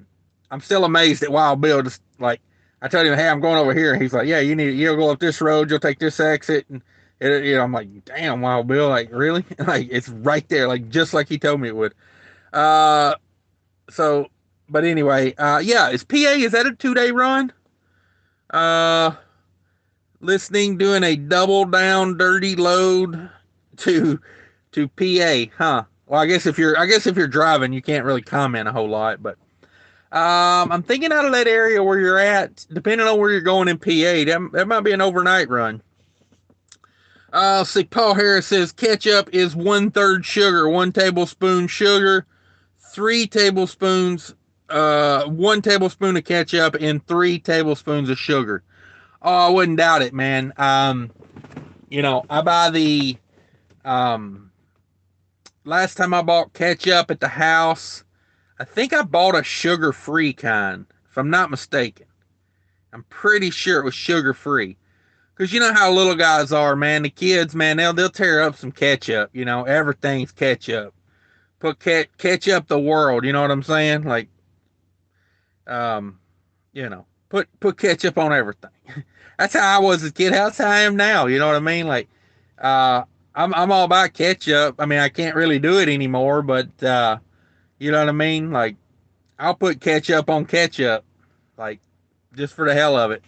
Speaker 1: I'm still amazed at Wild Bill. Just like I tell him, hey, I'm going over here. And he's like, yeah, you'll go up this road. You'll take this exit. And I'm like, damn, Wild Bill, like really? Like it's right there, like just like he told me it would. Uh, so, but anyway, yeah, is that a 2-day run? Uh, Listening, doing a double down dirty load to PA, huh? Well, I guess if you're driving, you can't really comment a whole lot, but I'm thinking out of that area where you're at, depending on where you're going in PA, that might be an overnight run. See, Paul Harris says ketchup is 1/3 sugar, 1 tablespoon sugar, 3 tablespoons, 1 tablespoon of ketchup, and 3 tablespoons of sugar. Oh, I wouldn't doubt it, man. I buy the last time I bought ketchup at the house, I think I bought a sugar-free kind, if I'm not mistaken. I'm pretty sure it was sugar-free. Because you know how little guys are, man. The kids, man, they'll tear up some ketchup. Everything's ketchup. Put ketchup the world. You know what I'm saying? Like, put ketchup on everything. That's how I was as a kid. That's how I am now. You know what I mean? Like, I'm all about ketchup. I mean, I can't really do it anymore, but you know what I mean? Like, I'll put ketchup on ketchup, like, just for the hell of it.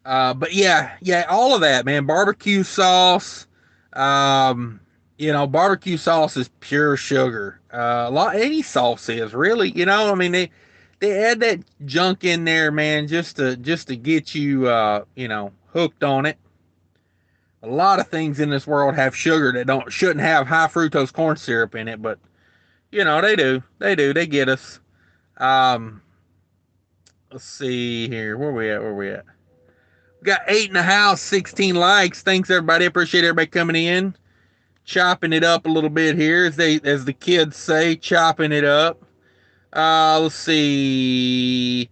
Speaker 1: But yeah, all of that, man. Barbecue sauce. Barbecue sauce is pure sugar. Any sauce is really, I mean, they add that junk in there, man, just to get you, hooked on it. A lot of things in this world have sugar that shouldn't have high fructose corn syrup in it, but they do. They get us. Um, let's see here. Where we at? We got 8 in the house, 16 likes. Thanks everybody. Appreciate everybody coming in. Chopping it up a little bit here, as the kids say, chopping it up. Let's see.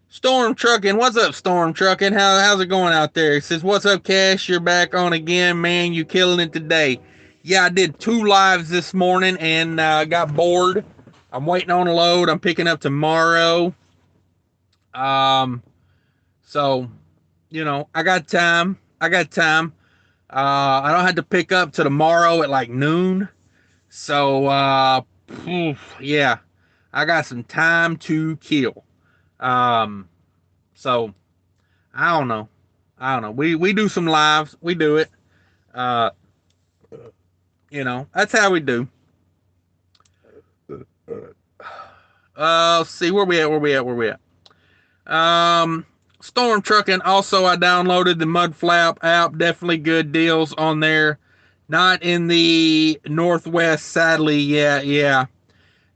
Speaker 1: Storm Trucking, what's up, Storm Trucking? How's it going out there? He says, what's up, Cash? You're back on again, man. You killing it today. Yeah, I did 2 lives this morning and got bored. I'm waiting on a load. I'm picking up tomorrow. So, I got time. I don't have to pick up till tomorrow at like noon. So, yeah, I got some time to kill. So I don't know. We do some lives. We do it. That's how we do. Let's see where we at. Storm Trucking. Also, I downloaded the Mudflap app. Definitely good deals on there. Not in the Northwest, sadly. Yeah.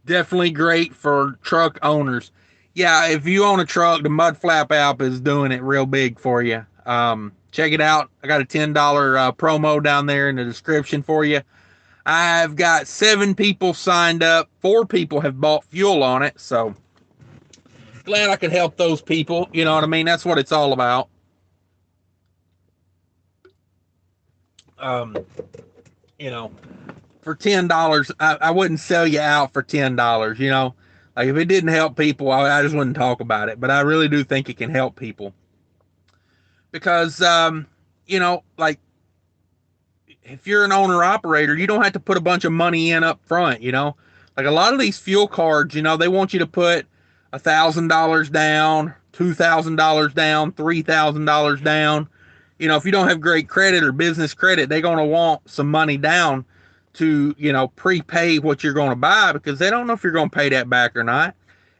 Speaker 1: Definitely great for truck owners. Yeah, if you own a truck, the Mudflap app is doing it real big for you. Check it out. I got a $10 promo down there in the description for you. I've got 7 people signed up. 4 people have bought fuel on it, so glad I could help those people. You know what I mean? That's what it's all about. For $10, I wouldn't sell you out for $10. Like if it didn't help people, I just wouldn't talk about it. But I really do think it can help people because, like if you're an owner operator, you don't have to put a bunch of money in up front. Like a lot of these fuel cards, they want you to put $1,000 down, $2,000 down, $3,000 down. If you don't have great credit or business credit, they're going to want some money down to, prepay what you're going to buy because they don't know if you're going to pay that back or not.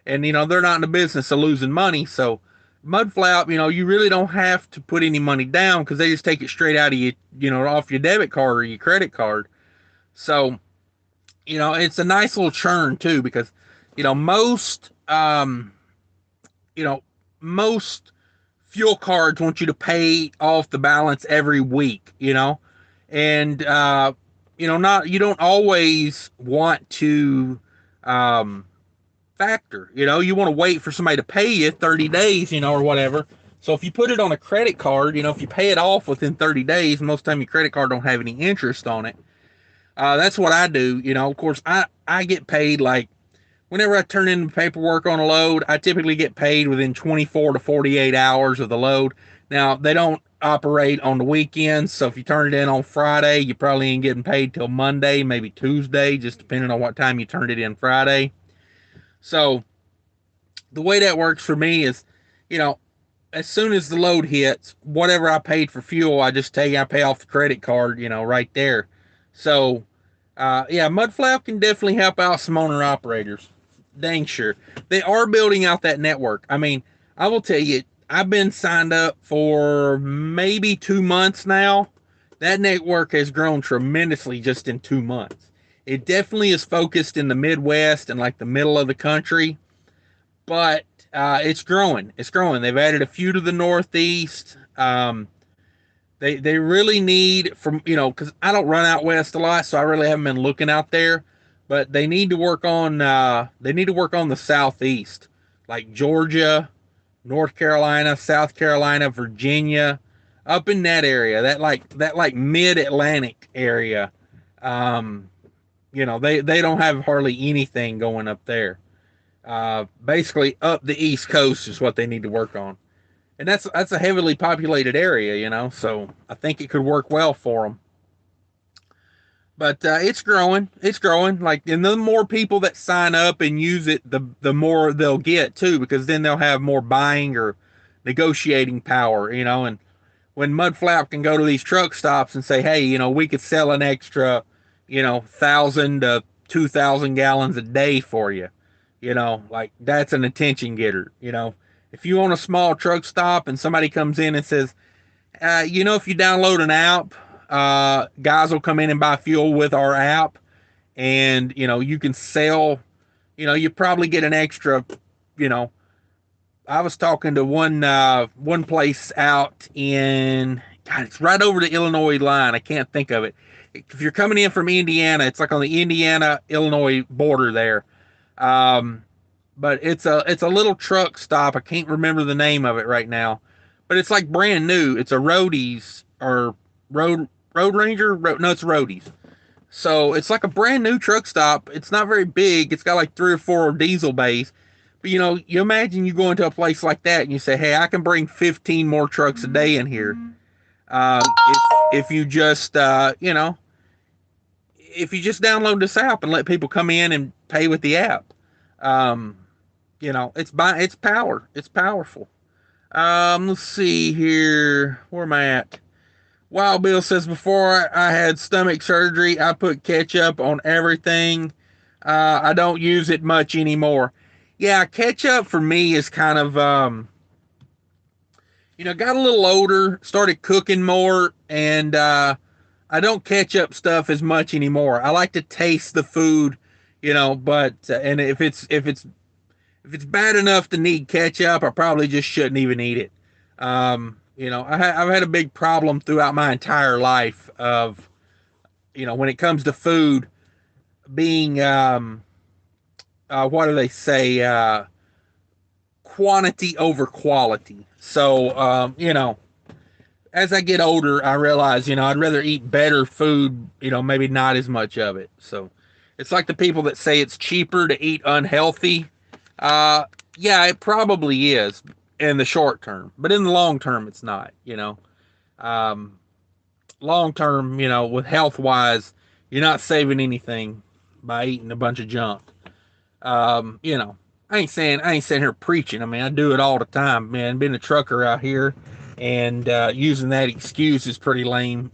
Speaker 1: And, they're not in the business of losing money. So Mudflap, you really don't have to put any money down because they just take it straight out of you, off your debit card or your credit card. So, it's a nice little churn too because, most, most fuel cards want you to pay off the balance every week, And not you don't always want to um, factor. You want to wait for somebody to pay you 30 days, or whatever. So if you put it on a credit card, if you pay it off within 30 days, most of the time your credit card don't have any interest on it. That's what I do. Of course, I get paid like whenever I turn in paperwork on a load, I typically get paid within 24 to 48 hours of the load. Now, they don't operate on the weekends, so if you turn it in on Friday, you probably ain't getting paid till Monday, maybe Tuesday, just depending on what time you turned it in Friday. So, the way that works for me is, you know, as soon as the load hits, whatever I paid for fuel, I pay off the credit card, right there. So, yeah, Mudflap can definitely help out some owner operators. Dang sure. They are building out that network. I mean, I will tell you, I've been signed up for maybe 2 months now. That network has grown tremendously just in 2 months. It definitely is focused in the Midwest and like the middle of the country, but it's growing. It's growing. They've added a few to the Northeast. They really need from because I don't run out west a lot, so I really haven't been looking out there. But they need to work on the southeast, like Georgia, North Carolina, South Carolina, Virginia, up in that area, that mid Atlantic area. Um, they don't have hardly anything going up there. Basically, up the East Coast is what they need to work on, and that's a heavily populated area, So I think it could work well for them. But it's growing. It's growing. Like, and the more people that sign up and use it, the more they'll get too, because then they'll have more buying or negotiating power, And when Mudflap can go to these truck stops and say, hey, we could sell an extra, 1,000 to 2,000 gallons a day for you, like that's an attention getter, If you own a small truck stop and somebody comes in and says, if you download an app, guys will come in and buy fuel with our app, and you can sell. You probably get an extra. You know, I was talking to one place out in God, it's right over the Illinois line. I can't think of it. If you're coming in from Indiana, it's like on the Indiana Illinois border there. Um, but it's a little truck stop. I can't remember the name of it right now, but it's like brand new. It's a Roadies or Road Ranger. No, it's Roadies. So it's like a brand new truck stop. It's not very big. It's got like 3 or 4 diesel bays. But you imagine you go into a place like that and you say, "Hey, I can bring 15 more trucks a day in here." If you just if you just download this app and let people come in and pay with the app. Um, it's power. It's powerful. Let's see here. Where am I at? Wild Bill says before I had stomach surgery, I put ketchup on everything. I don't use it much anymore. Yeah, ketchup for me is kind of got a little older, started cooking more, and I don't ketchup stuff as much anymore. I like to taste the food, but and if it's bad enough to need ketchup, I probably just shouldn't even eat it. I've had a big problem throughout my entire life of, when it comes to food, being, what do they say, quantity over quality. So, as I get older, I realize, I'd rather eat better food, maybe not as much of it. So it's like the people that say it's cheaper to eat unhealthy. Uh, yeah, it probably is in the short term, but in the long term, it's not, Um, long term, with health wise, you're not saving anything by eating a bunch of junk. Um, you know, I ain't sitting here preaching. I mean, I do it all the time, man. Being a trucker out here and using that excuse is pretty lame,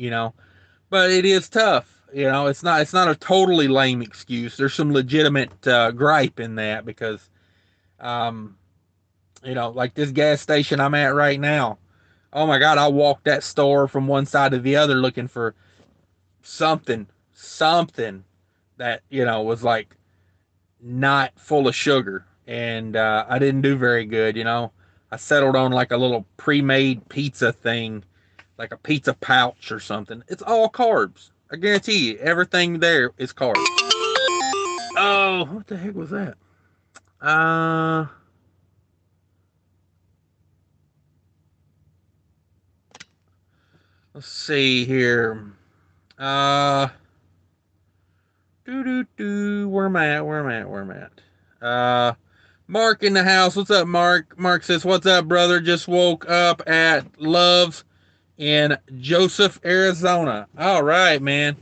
Speaker 1: but it is tough. It's not a totally lame excuse. There's some legitimate gripe in that because, um, like this gas station I'm at right now. Oh my God, I walked that store from one side to the other looking for something that, was like not full of sugar. And I didn't do very good. I settled on like a little pre made pizza thing, like a pizza pouch or something. It's all carbs. I guarantee you, everything there is carbs. Oh, what the heck was that? Uh, let's see here. Uh, Where am I at? Mark in the house. What's up, Mark? Mark says, "What's up, brother? Just woke up at Love's in Joseph, Arizona." All right, man.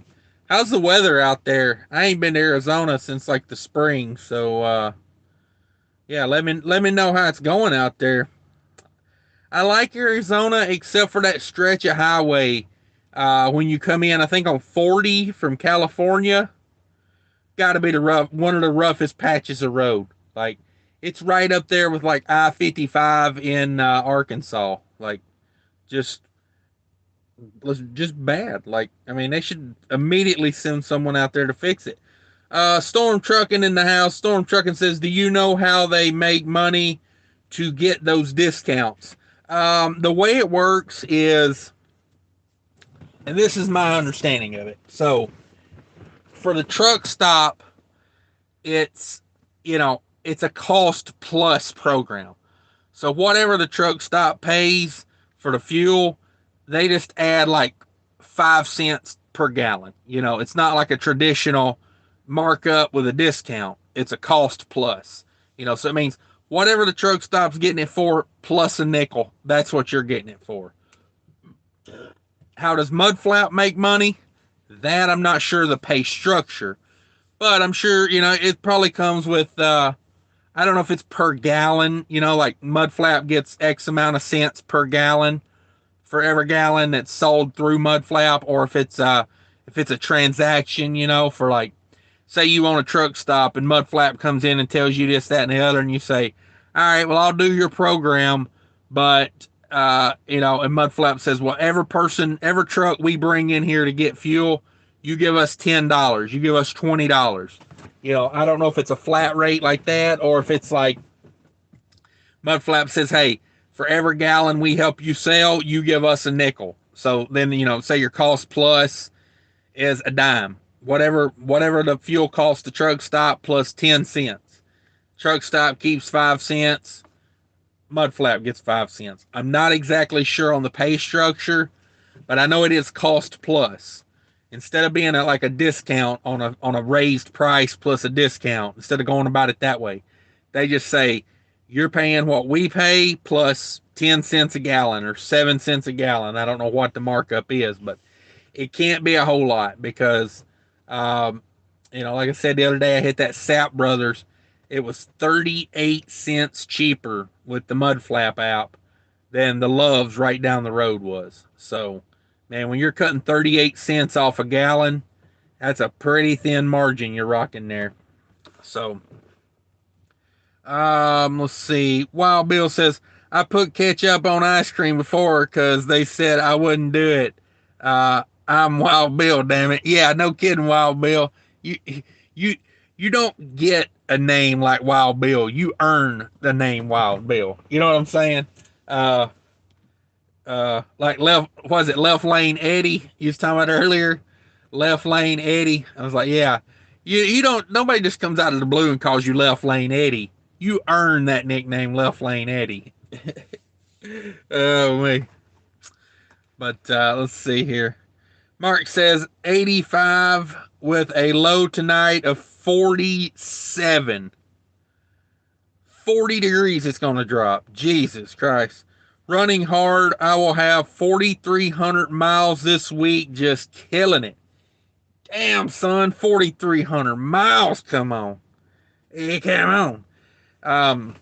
Speaker 1: How's the weather out there? I ain't been to Arizona since like the spring, so yeah, let me know how it's going out there. I like Arizona except for that stretch of highway when you come in. I think on 40 from California, got to be one of the roughest patches of road. Like it's right up there with like I-55 in Arkansas. Like just just bad. Like I mean, they should immediately send someone out there to fix it. Storm Trucking in the house. Storm Trucking says, "Do you know how they make money to get those discounts?" The way it works is, and this is my understanding of it. So for the truck stop, it's it's a cost plus program. So whatever the truck stop pays for the fuel, they just add like 5 cents per gallon. It's not like a traditional markup with a discount. It's a cost plus. So it means whatever the truck stop's getting it for plus a nickel, that's what you're getting it for. How does Mudflap make money? That I'm not sure the pay structure, but I'm sure it probably comes with I don't know if it's per gallon. Like Mudflap gets X amount of cents per gallon for every gallon that's sold through Mudflap, or if it's a transaction. For like, say you own a truck stop and Mudflap comes in and tells you this, that, and the other, and you say, all right, well, I'll do your program, but and Mudflap says, well, every truck we bring in here to get fuel, you give us $10, you give us $20. I don't know if it's a flat rate like that, or if it's like Mudflap says, hey, for every gallon we help you sell, you give us a nickel. So then, say your cost plus is a dime. Whatever the fuel costs the truck stop plus 10 cents. Truck stop keeps 5 cents. Mudflap gets 5 cents. I'm not exactly sure on the pay structure, but I know it is cost plus. Instead of being like a discount on a raised price plus a discount, instead of going about it that way, they just say you're paying what we pay plus 10 cents a gallon or 7 cents a gallon. I don't know what the markup is, but it can't be a whole lot because, like I said the other day, I hit that Sap Brothers. It was 38 cents cheaper with the Mudflap app than the Love's right down the road was. So, man, when you're cutting 38 cents off a gallon, that's a pretty thin margin you're rocking there. So, let's see. Wild Bill says, I put ketchup on ice cream before because they said I wouldn't do it. I'm Wild Bill, damn it. Yeah, no kidding, Wild Bill. You you don't get a name like Wild Bill. You earn the name Wild Bill. You know what I'm saying? Like Left Lane Eddie you was talking about earlier? Left Lane Eddie. I was like, yeah. You don't, nobody just comes out of the blue and calls you Left Lane Eddie. You earn that nickname Left Lane Eddie. Oh me. But let's see here. Mark says 85 with a low tonight of 47. 40 degrees it's going to drop. Jesus Christ. Running hard. I will have 4,300 miles this week. Just killing it. Damn, son. 4,300 miles. Come on. Come on.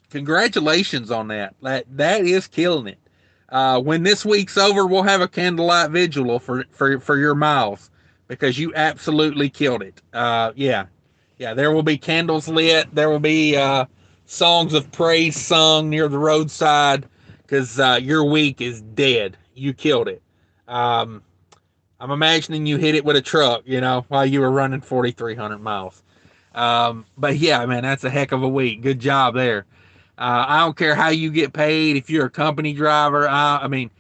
Speaker 1: Congratulations on that. That is killing it. When this week's over, we'll have a candlelight vigil for your miles because you absolutely killed it. Yeah. There will be candles lit. There will be songs of praise sung near the roadside because your week is dead. You killed it. I'm imagining you hit it with a truck, while you were running 4,300 miles. But yeah, man, that's a heck of a week. Good job there. I don't care how you get paid. If you're a company driver, I mean,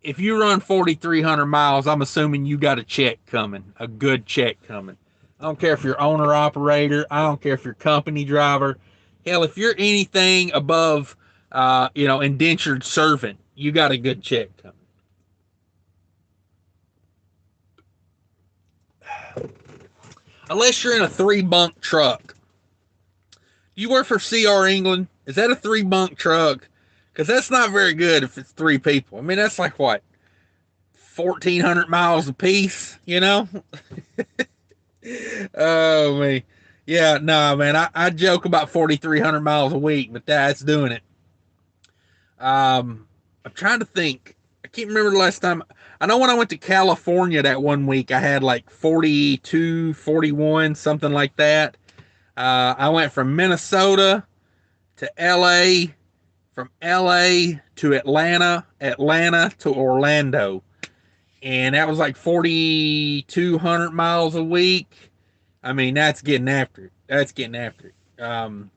Speaker 1: if you run 4,300 miles, I'm assuming you got a check coming, a good check coming. I don't care if you're owner operator. I don't care if you're company driver. Hell, if you're anything above, indentured servant, you got a good check coming. Unless you're in a 3-bunk truck. You work for CR England? Is that a 3-bunk truck? Because that's not very good if it's 3 people. I mean, that's like what? 1,400 miles a piece, you know? Oh, man. Yeah, no, man. I joke about 4,300 miles a week, but that's doing it. I'm trying to think. I can't remember the last time. I know when I went to California that one week, I had like 42, 41, something like that. I went from Minnesota to LA, from LA to Atlanta, Atlanta to Orlando. And that was like 4,200 miles a week. I mean, that's getting after it. That's getting after it.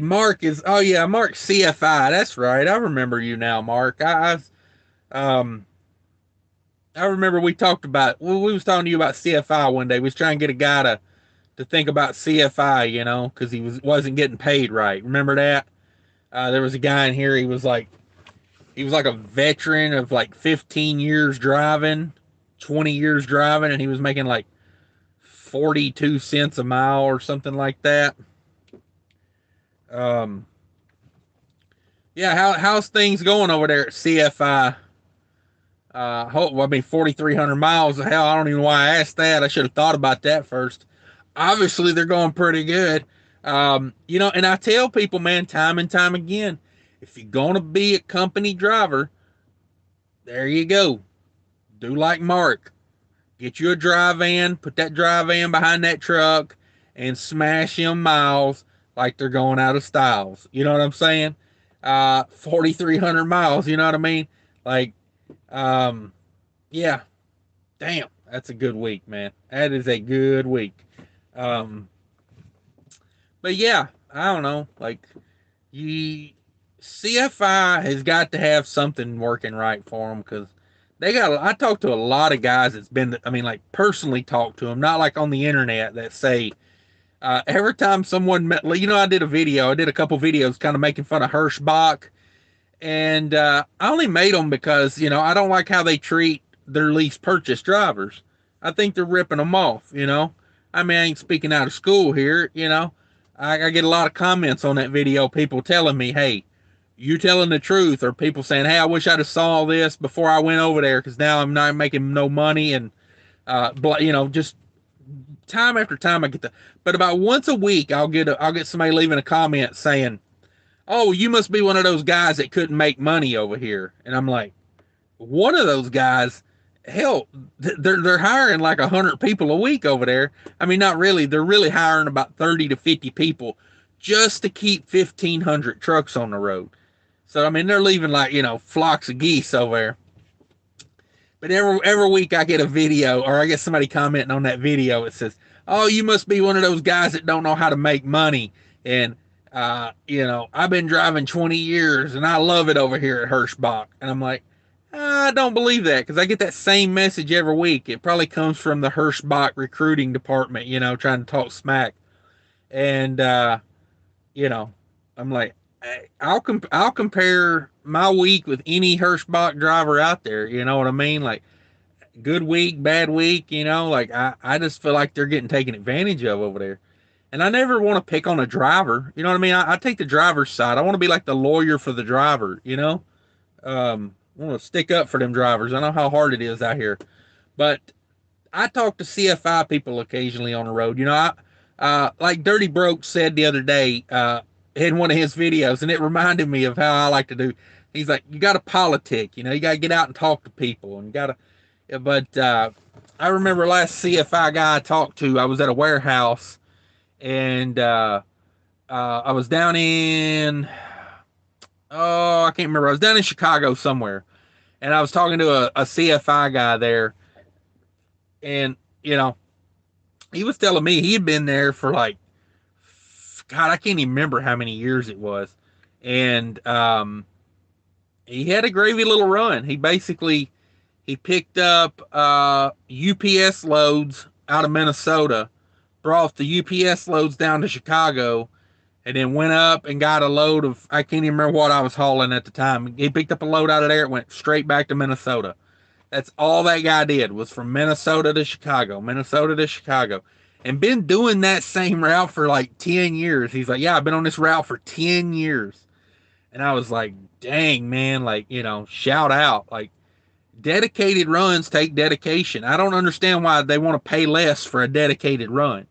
Speaker 1: Mark is, oh yeah, Mark CFI. That's right. I remember you now, Mark. Um, I remember we talked about, well, we was talking to you about CFI one day. We was trying to get a guy to think about CFI, because wasn't getting paid right. Remember that? There was a guy in here. He was like a veteran of like 15 years driving, 20 years driving, and he was making like 42 cents a mile or something like that. Um, yeah, how's things going over there at CFI? I mean, 4,300 miles. Hell, I don't even know why I asked that. I should have thought about that first. Obviously, they're going pretty good. And I tell people, man, time and time again, if you're going to be a company driver, there you go. Do like Mark. Get you a dry van, put that dry van behind that truck, and smash them miles like they're going out of styles. You know what I'm saying? 4,300 miles. You know what I mean? Like, yeah. Damn, that's a good week, man. That is a good week. Um, but yeah, I don't know. Like, you CFI has got to have something working right for them because I talked to a lot of guys that's been, I mean, like personally talked to them, not like on the internet that say, every time someone met, I did a couple videos kind of making fun of Hirschbach. And I only made them because, I don't like how they treat their lease purchase drivers. I think they're ripping them off. I mean, I ain't speaking out of school here. I get a lot of comments on that video, people telling me, hey, you telling the truth, or people saying, hey, I wish I'd have saw this before I went over there because now I'm not making no money. And, just time after time I get but about once a week I'll get somebody leaving a comment saying, oh, you must be one of those guys that couldn't make money over here. And I'm like, one of those guys, hell, they're hiring like 100 people a week over there. I mean, not really. They're really hiring about 30 to 50 people just to keep 1,500 trucks on the road. So, I mean, they're leaving like, flocks of geese over there. But every week I get a video, or I get somebody commenting on that video. It says, oh, you must be one of those guys that don't know how to make money. And, I've been driving 20 years and I love it over here at Hirschbach. And I'm like, I don't believe that because I get that same message every week. It probably comes from the Hirschbach recruiting department, trying to talk smack. And, I'm like, I'll compare my week with any Hirschbach driver out there. You know what I mean? Like, good week, bad week, like I just feel like they're getting taken advantage of over there. And I never want to pick on a driver. You know what I mean? I take the driver's side. I want to be like the lawyer for the driver. I want to stick up for them drivers. I know how hard it is out here. But I talk to CFI people occasionally on the road. Like Dirty Broke said the other day in one of his videos, and it reminded me of how I like to do. He's like, you got to politic. You got to get out and talk to people. And you got to, but I remember last CFI guy I talked to, I was at a warehouse, and I was down in, oh, I can't remember. I was down in Chicago somewhere, and I was talking to a CFI guy there, and he was telling me he had been there for like, God, I can't even remember how many years it was, and he had a gravy little run. He picked up UPS loads out of Minnesota, brought the UPS loads down to Chicago, and then went up and got a load of, I can't even remember what I was hauling at the time. He picked up a load out of there. It went straight back to Minnesota. That's all that guy did, was from Minnesota to Chicago, Minnesota to Chicago. And been doing that same route for like 10 years. He's like, yeah, I've been on this route for 10 years. And I was like, dang, man, like, shout out. Like, dedicated runs take dedication. I don't understand why they want to pay less for a dedicated run.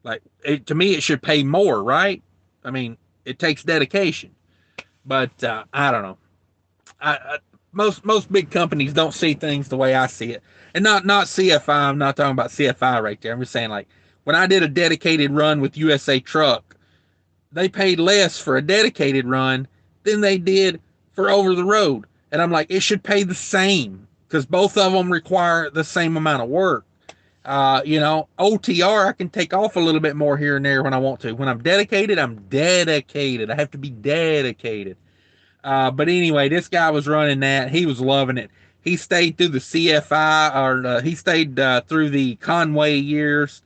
Speaker 1: Like, to me, it should pay more, right? I mean, it takes dedication. But I don't know. Most big companies don't see things the way I see it, and not CFI. I'm not talking about CFI right there. I'm just saying, like, when I did a dedicated run with USA Truck, they paid less for a dedicated run than they did for over the road, and I'm like, it should pay the same because both of them require the same amount of work. OTR, I can take off a little bit more here and there when I want to. When I'm dedicated, I'm dedicated. I have to be dedicated. But anyway, this guy was running that. He was loving it. He stayed through the CFI, or he stayed through the Conway years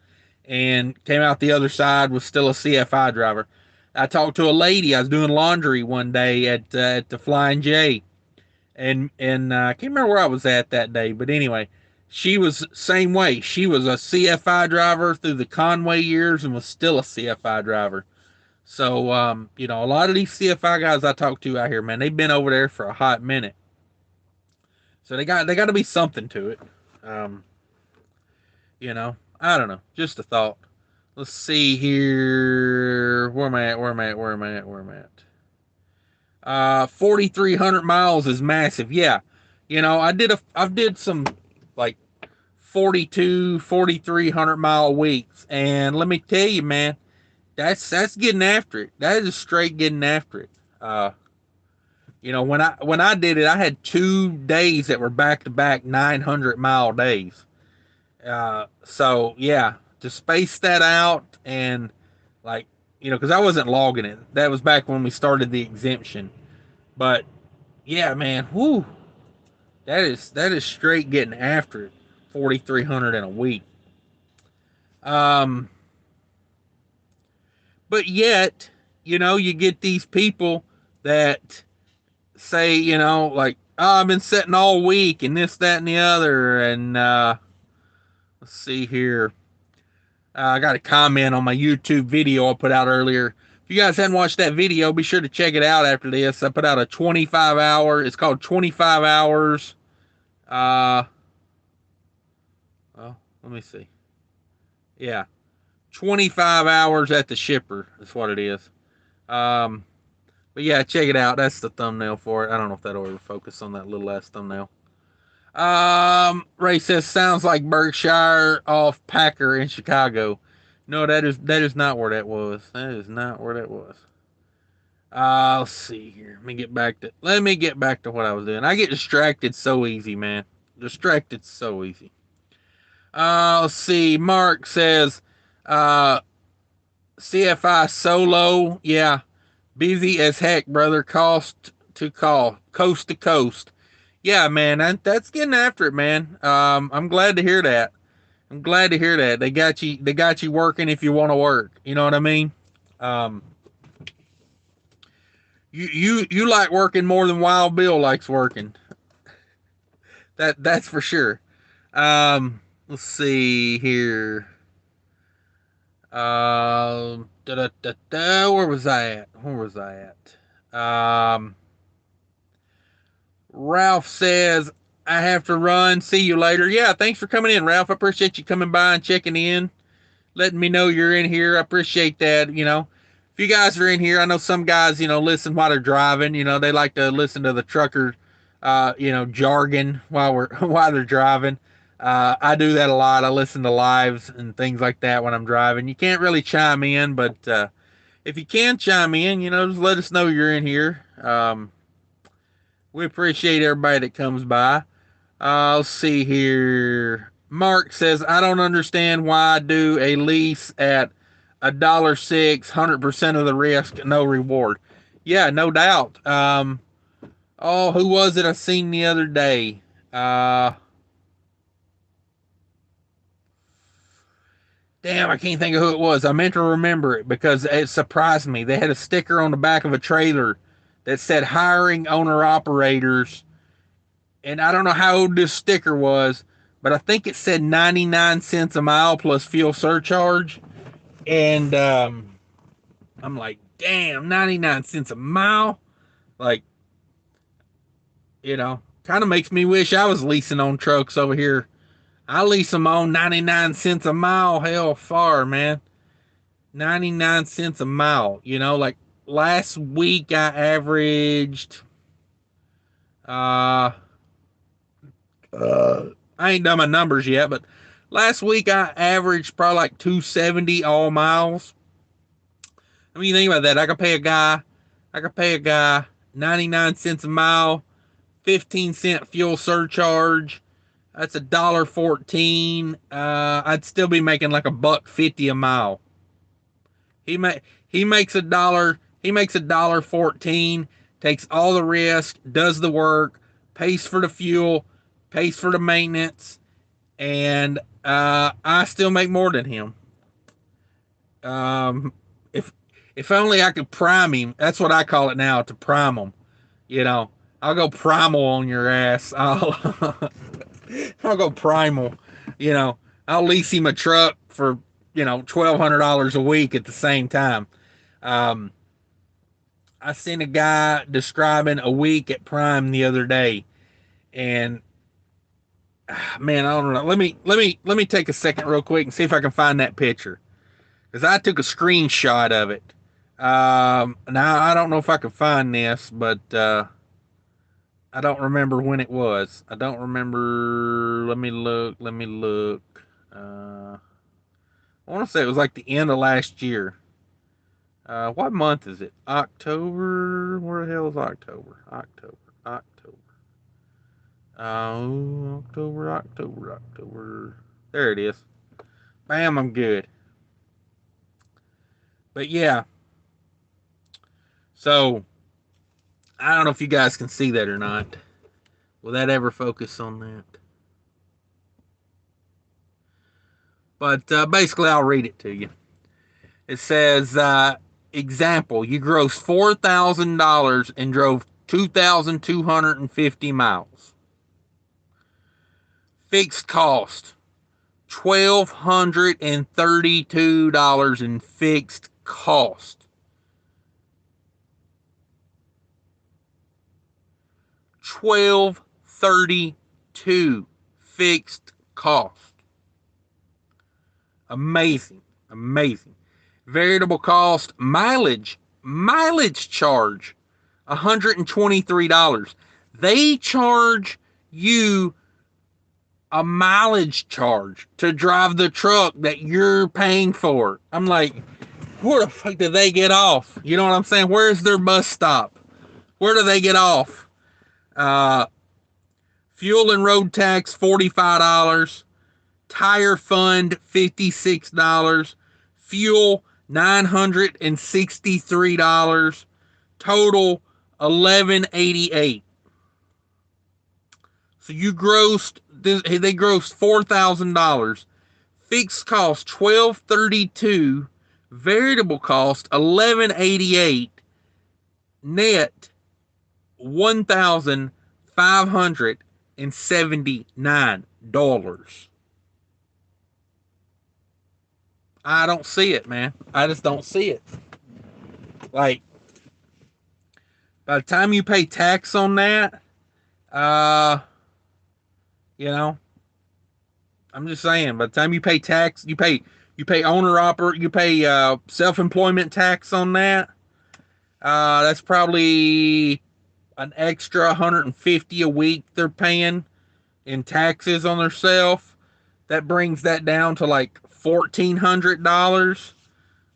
Speaker 1: and came out the other side, was still a CFI driver. I talked to a lady. I was doing laundry one day at the Flying J, and I can't remember where I was at that day. But anyway, she was same way. She was a CFI driver through the Conway years and was still a CFI driver. So, a lot of these CFI guys I talk to out here, man, they've been over there for a hot minute. So they got to be something to it. I don't know. Just a thought. Let's see here. Where am I at? 4,300 miles is massive. Yeah. I did some like 4,300 mile weeks. And let me tell you, man, that's getting after it. That is straight getting after it. When I did it, I had 2 days that were back to back 900-mile days. So yeah, to space that out and like, because I wasn't logging it. That was back when we started the exemption. But yeah, man, whoo, that is straight getting after it. 4,300 in a week. But yet, you get these people that say, like, oh, I've been sitting all week and this, that, and the other. And let's see here. I got a comment on my YouTube video I put out earlier. If you guys hadn't watched that video, be sure to check it out after this. I put out a 25-hour. It's called 25 Hours. Well, let me see. Yeah. 25 hours at the shipper is what it is. But yeah, check it out. That's the thumbnail for it. I don't know if that'll ever focus on that little ass thumbnail. Ray says, sounds like Berkshire off Packer in Chicago. No, that is not where that was. That is not where that was. Let's see here. Let me get back to what I was doing. I get distracted so easy, man. Distracted so easy. Let's see. Mark says, CFI solo. Yeah. Busy as heck, brother. Coast to coast. Yeah, man, that's getting after it, man. I'm glad to hear that. They got you working if you want to work. You know what I mean? You like working more than Wild Bill likes working. That's for sure. Let's see here. Where was I at? Ralph says, I have to run. See you later. Yeah, thanks for coming in, Ralph. I appreciate you coming by and checking in, letting me know you're in here. I appreciate that. If you guys are in here, I know some guys, listen while they're driving. They like to listen to the trucker, jargon while they're driving. I do that a lot. I listen to lives and things like that when I'm driving. You can't really chime in, but if you can chime in, just let us know you're in here. We appreciate everybody that comes by. Let's see here. Mark says, I don't understand why I do a lease at $1.06, 100% of the risk, no reward. Yeah, no doubt. Oh, who was it I seen the other day? Uh, Damn, I can't think of who it was. I meant to remember it because it surprised me. They had a sticker on the back of a trailer that said hiring owner operators. And I don't know how old this sticker was, but I think it said 99 cents a mile plus fuel surcharge. And I'm like, damn, 99 cents a mile? Like, kind of makes me wish I was leasing on trucks over here. I lease them on 99 cents a mile. Hell, far, man. 99 cents a mile. Like last week I averaged, uh, I ain't done my numbers yet, but last week I averaged probably like 270 all miles. I mean, you think about that. I could pay a guy 99 cents a mile, 15-cent fuel surcharge. That's $1.14. I'd still be making like $1.50 a mile. He makes a dollar. He makes $1.14. Takes all the risk, does the work, pays for the fuel, pays for the maintenance, and I still make more than him. Um, if if only I could prime him. That's what I call it now, to prime him. You know, I'll go primal on your ass. I'll go primal. You know, I'll lease him a truck for $1,200 a week at the same time. Um, I seen a guy describing a week at Prime the other day, and man, I don't know. Let me take a second real quick and see if I can find that picture because I took a screenshot of it. Now I don't know if I can find this, but I don't remember when it was. I don't remember. Let me look. Let me look. I want to say it was like the end of last year. What month is it? October. Where the hell is October? October. October. There it is. Bam, I'm good. But yeah, so I don't know if you guys can see that or not. Will that ever focus on that? But basically, I'll read it to you. It says, example, you grossed $4,000 and drove 2,250 miles. Fixed cost, $1,232 in fixed cost. 1,232 fixed cost. Amazing. Amazing. Variable cost, mileage charge, $123. They charge you a mileage charge to drive the truck that you're paying for. I'm like, where the fuck did they get off? You know what I'm saying? Where's their bus stop? Where do they get off? Uh, Fuel and road tax, $45. Tire fund, $56. Fuel, $963. Total, $1,188. So they grossed $4,000. Fixed cost, $1,232. Variable cost, $1,188. Net, $1,579. I don't see it, man. I just don't see it. Like, by the time you pay tax on that, uh, you know, I'm just saying, by the time you pay tax, you pay self-employment tax on that. That's probably an extra 150 a week they're paying in taxes on their self. That brings that down to like $1,400.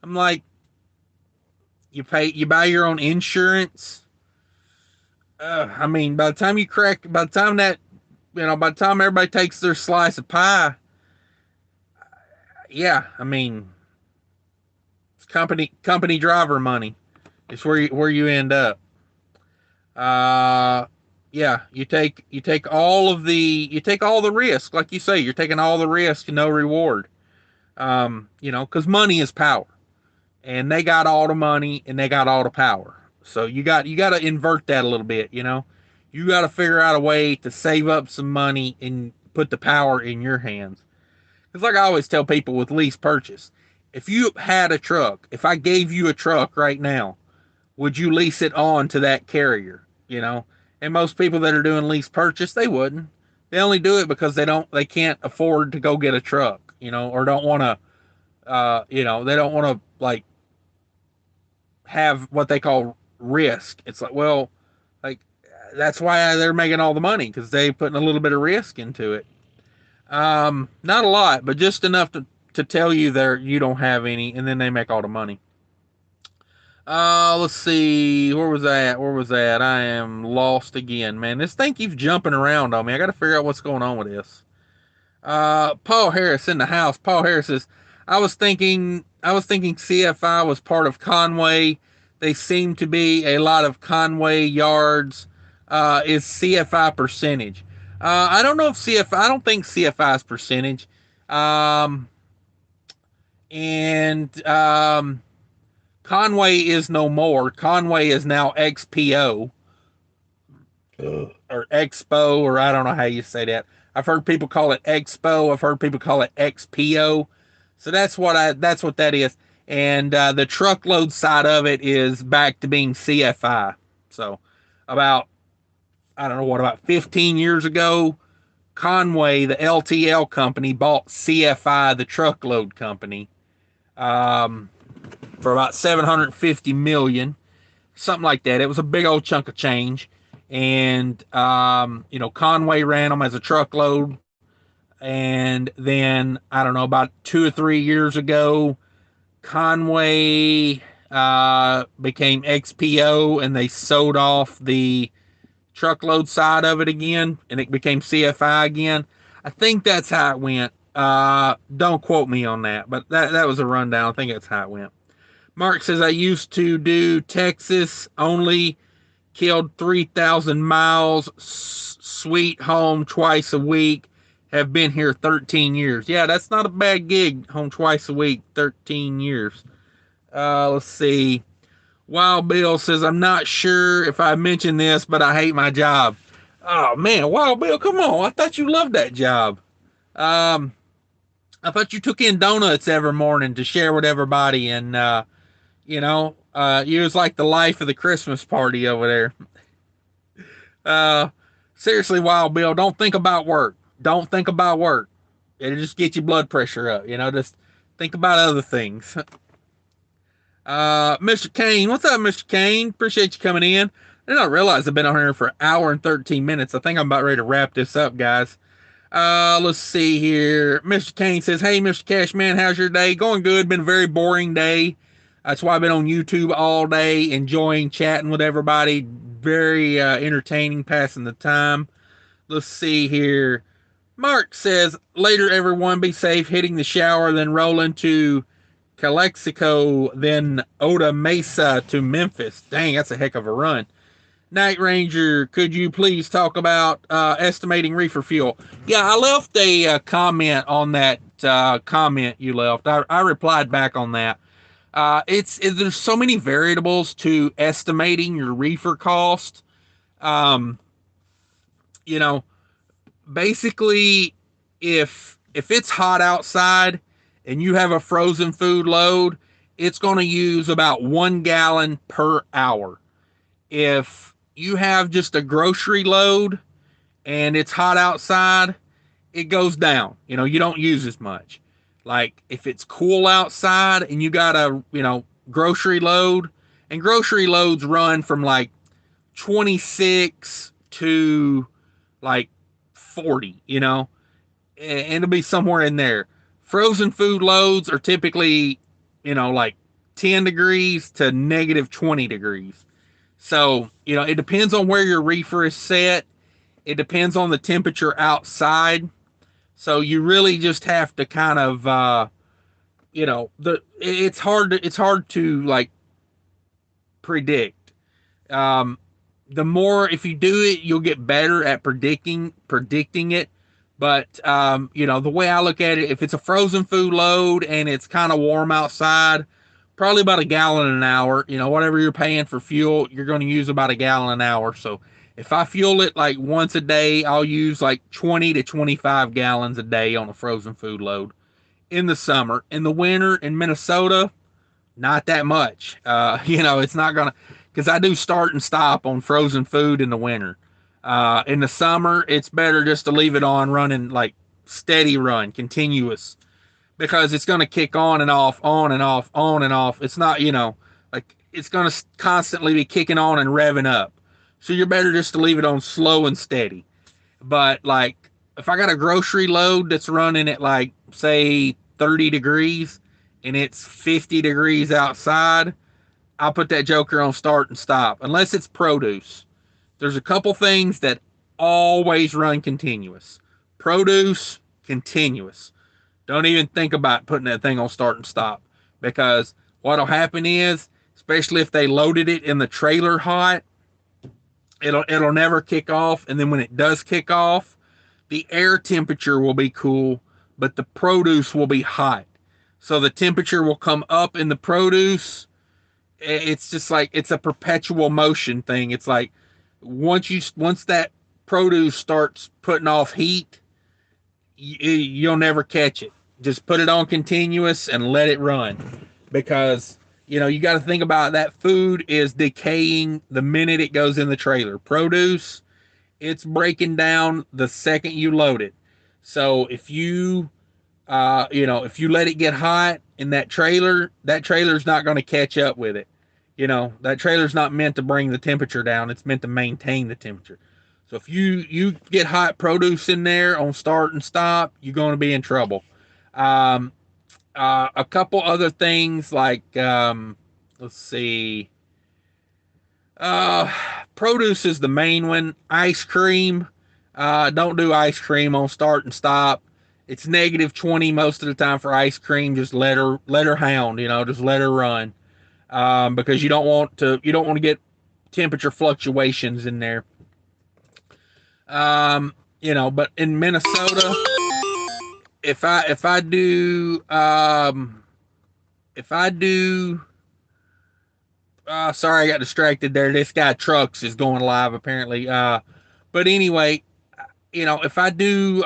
Speaker 1: I'm like, you buy your own insurance. I mean, by the time everybody takes their slice of pie, yeah, I mean, it's company driver money. It's where you end up. Yeah, you take all the risk, like you say, you're taking all the risk and no reward. Because money is power, and they got all the money and they got all the power. So you got to invert that a little bit. You got to figure out a way to save up some money and put the power in your hands. It's like I always tell people with lease purchase. If you had a truck, if I gave you a truck right now, would you lease it on to that carrier? And most people that are doing lease purchase, they wouldn't. They only do it because they can't afford to go get a truck, or don't want to, they don't want to like have what they call risk. It's like, well, like that's why they're making all the money, because they putting a little bit of risk into it. Not a lot, but just enough to tell you there you don't have any, and then they make all the money. Let's see. Where was that? Where was that? I am lost again, man. This thing keeps jumping around on me. I got to figure out what's going on with this. Paul Harris in the house. Paul Harris says, I was thinking CFI was part of Conway. They seem to be a lot of Conway yards. Is CFI percentage? I don't know if CFI. I don't think CFI is percentage. Um, and Conway is no more. Conway is now XPO or Expo, or I don't know how you say that. I've heard people call it Expo. I've heard people call it XPO. So that's what that is. And the truckload side of it is back to being CFI. So about I don't know what about 15 years ago, Conway, the LTL company, bought CFI, the truckload company, um, for about 750 million, something like that. It was a big old chunk of change, and Conway ran them as a truckload, and then I don't know, about 2 or 3 years ago, Conway became XPO, and they sold off the truckload side of it again, and it became CFI again. I think that's how it went. Don't quote me on that, but that was a rundown. I think that's how it went. Mark says, I used to do Texas only, killed 3,000 miles, sweet home twice a week, have been here 13 years. Yeah, that's not a bad gig, home twice a week, 13 years. Let's see. Wild Bill says, I'm not sure if I mentioned this, but I hate my job. Oh, man, Wild Bill, come on. I thought you loved that job. Um, I thought you took in donuts every morning to share with everybody, and you was like the life of the Christmas party over there. Uh, Seriously, Wild Bill, don't think about work. Don't think about work. It'll just get your blood pressure up. Just think about other things. Mr. Kane, what's up, Mr. Kane? Appreciate you coming in. I did not realize I've been on here for an hour and 13 minutes. I think I'm about ready to wrap this up, guys. Let's see here. Mr. Kane says, hey, Mr. Cashman, how's your day? Going good. Been a very boring day. That's why I've been on YouTube all day, enjoying chatting with everybody. Very entertaining, passing the time. Let's see here. Mark says, later, everyone, be safe. Hitting the shower, then rolling to Calexico, then Oda Mesa to Memphis. Dang, that's a heck of a run. Night Ranger, could you please talk about estimating reefer fuel? Yeah, I left a comment on that comment you left. I replied back on that. There's so many variables to estimating your reefer cost. Um, you know, Basically, if it's hot outside and you have a frozen food load, it's going to use about 1 gallon per hour. If you have just a grocery load and it's hot outside, it goes down. You don't use as much. Like if it's cool outside and you got a, grocery load, and grocery loads run from like 26 to like 40, and it'll be somewhere in there. Frozen food loads are typically, like 10 degrees to negative 20 degrees. So, it depends on where your reefer is set. It depends on the temperature outside. So you really just have to kind of, it's hard to like predict. Um, The more, if you do it, you'll get better at predicting it. But the way I look at it, if it's a frozen food load and it's kind of warm outside, probably about a gallon an hour. Whatever you're paying for fuel, you're going to use about a gallon an hour. So if I fuel it like once a day, I'll use like 20 to 25 gallons a day on a frozen food load in the summer. In the winter in Minnesota, not that much. It's not gonna, because I do start and stop on frozen food in the winter. In the summer, it's better just to leave it on running, like steady run, continuous, because it's gonna kick on and off, on and off, on and off. It's not, like it's gonna constantly be kicking on and revving up. So you're better just to leave it on slow and steady. But like, if I got a grocery load that's running at like say 30 degrees and it's 50 degrees outside, I'll put that joker on start and stop. Unless it's produce. There's a couple things that always run continuous. Produce, continuous. Don't even think about putting that thing on start and stop, because what'll happen is, especially if they loaded it in the trailer hot, it'll never kick off, and then when it does kick off, the air temperature will be cool, but the produce will be hot. So the temperature will come up in the produce. It's just like, it's a perpetual motion thing. It's like once that produce starts putting off heat, you'll never catch it. Just put it on continuous and let it run, because you got to think about that. Food is decaying the minute it goes in the trailer. Produce, it's breaking down the second you load it. So if you if you let it get hot in that trailer's not going to catch up with it. That trailer's not meant to bring the temperature down. It's meant to maintain the temperature. So if you get hot produce in there on start and stop, you're going to be in trouble. Um, a couple other things like, let's see. Uh, Produce is the main one. Ice cream. Don't do ice cream on start and stop. It's negative 20 most of the time for ice cream. Just let her hound. Just let her run. Because you don't want to get temperature fluctuations in there. But in Minnesota, if I do sorry, I got distracted there. This guy Trucks is going live apparently. But anyway, if I do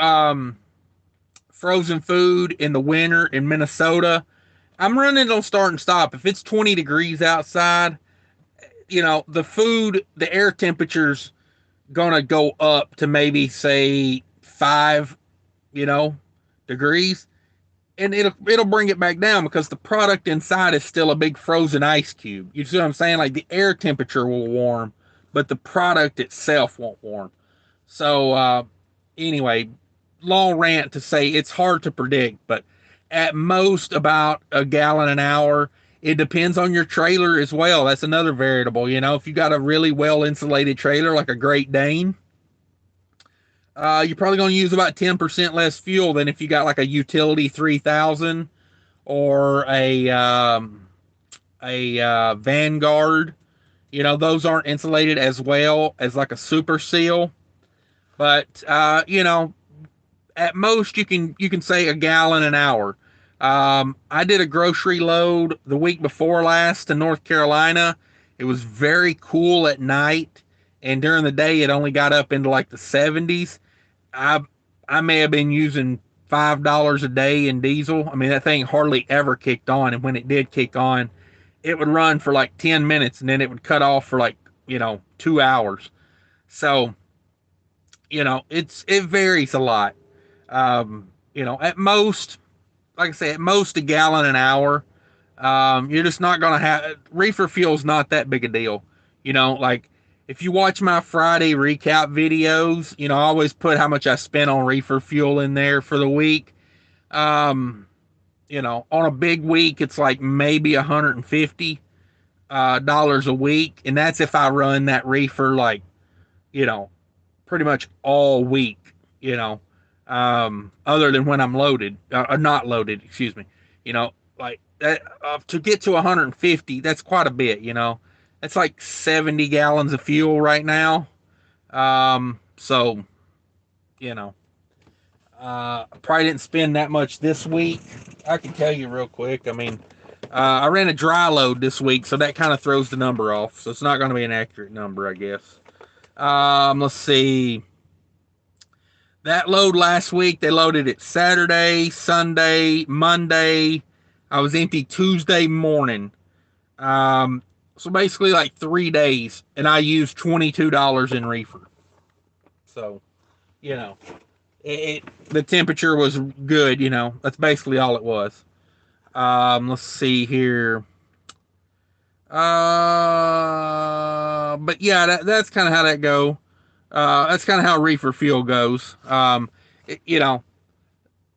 Speaker 1: frozen food in the winter in Minnesota, I'm running on start and stop. If it's 20 degrees outside, the air temperature's gonna go up to maybe say 5, degrees, and it'll bring it back down, because the product inside is still a big frozen ice cube. You see what I'm saying? Like, the air temperature will warm, but the product itself won't warm. So anyway, long rant to say it's hard to predict, but at most about a gallon an hour. It depends on your trailer as well. That's another variable. If you got a really well insulated trailer like a Great Dane, you're probably going to use about 10% less fuel than if you got like a Utility 3000 or a Vanguard. Those aren't insulated as well as like a Super Seal. But at most you can say a gallon an hour. I did a grocery load the week before last to North Carolina. It was very cool at night, and during the day it only got up into like the 70s. I may have been using $5 a day in diesel. I mean, that thing hardly ever kicked on, and when it did kick on, it would run for like 10 minutes and then it would cut off for like 2 hours. So it varies a lot. At most, like I say, at most a gallon an hour. You're just not going to have, reefer fuel's not that big a deal. Like, if you watch my Friday recap videos, I always put how much I spent on reefer fuel in there for the week. On a big week, it's like maybe $150 a week. And that's if I run that reefer like, pretty much all week, other than when I'm loaded, not loaded, excuse me, like that, to get to 150, that's quite a bit, It's like 70 gallons of fuel right now. So, you know, probably didn't spend that much this week. I can tell you real quick. I mean, I ran a dry load this week, so that kind of throws the number off. So it's not going to be an accurate number, I guess. Let's see. That load last week, they loaded it Saturday, Sunday, Monday. I was empty Tuesday morning. Um, so basically like 3 days, and I used $22 in reefer. So, you know, the temperature was good. That's basically all it was. Let's see here. But yeah, that's kind of how that go. That's kind of how reefer fuel goes. It, you know,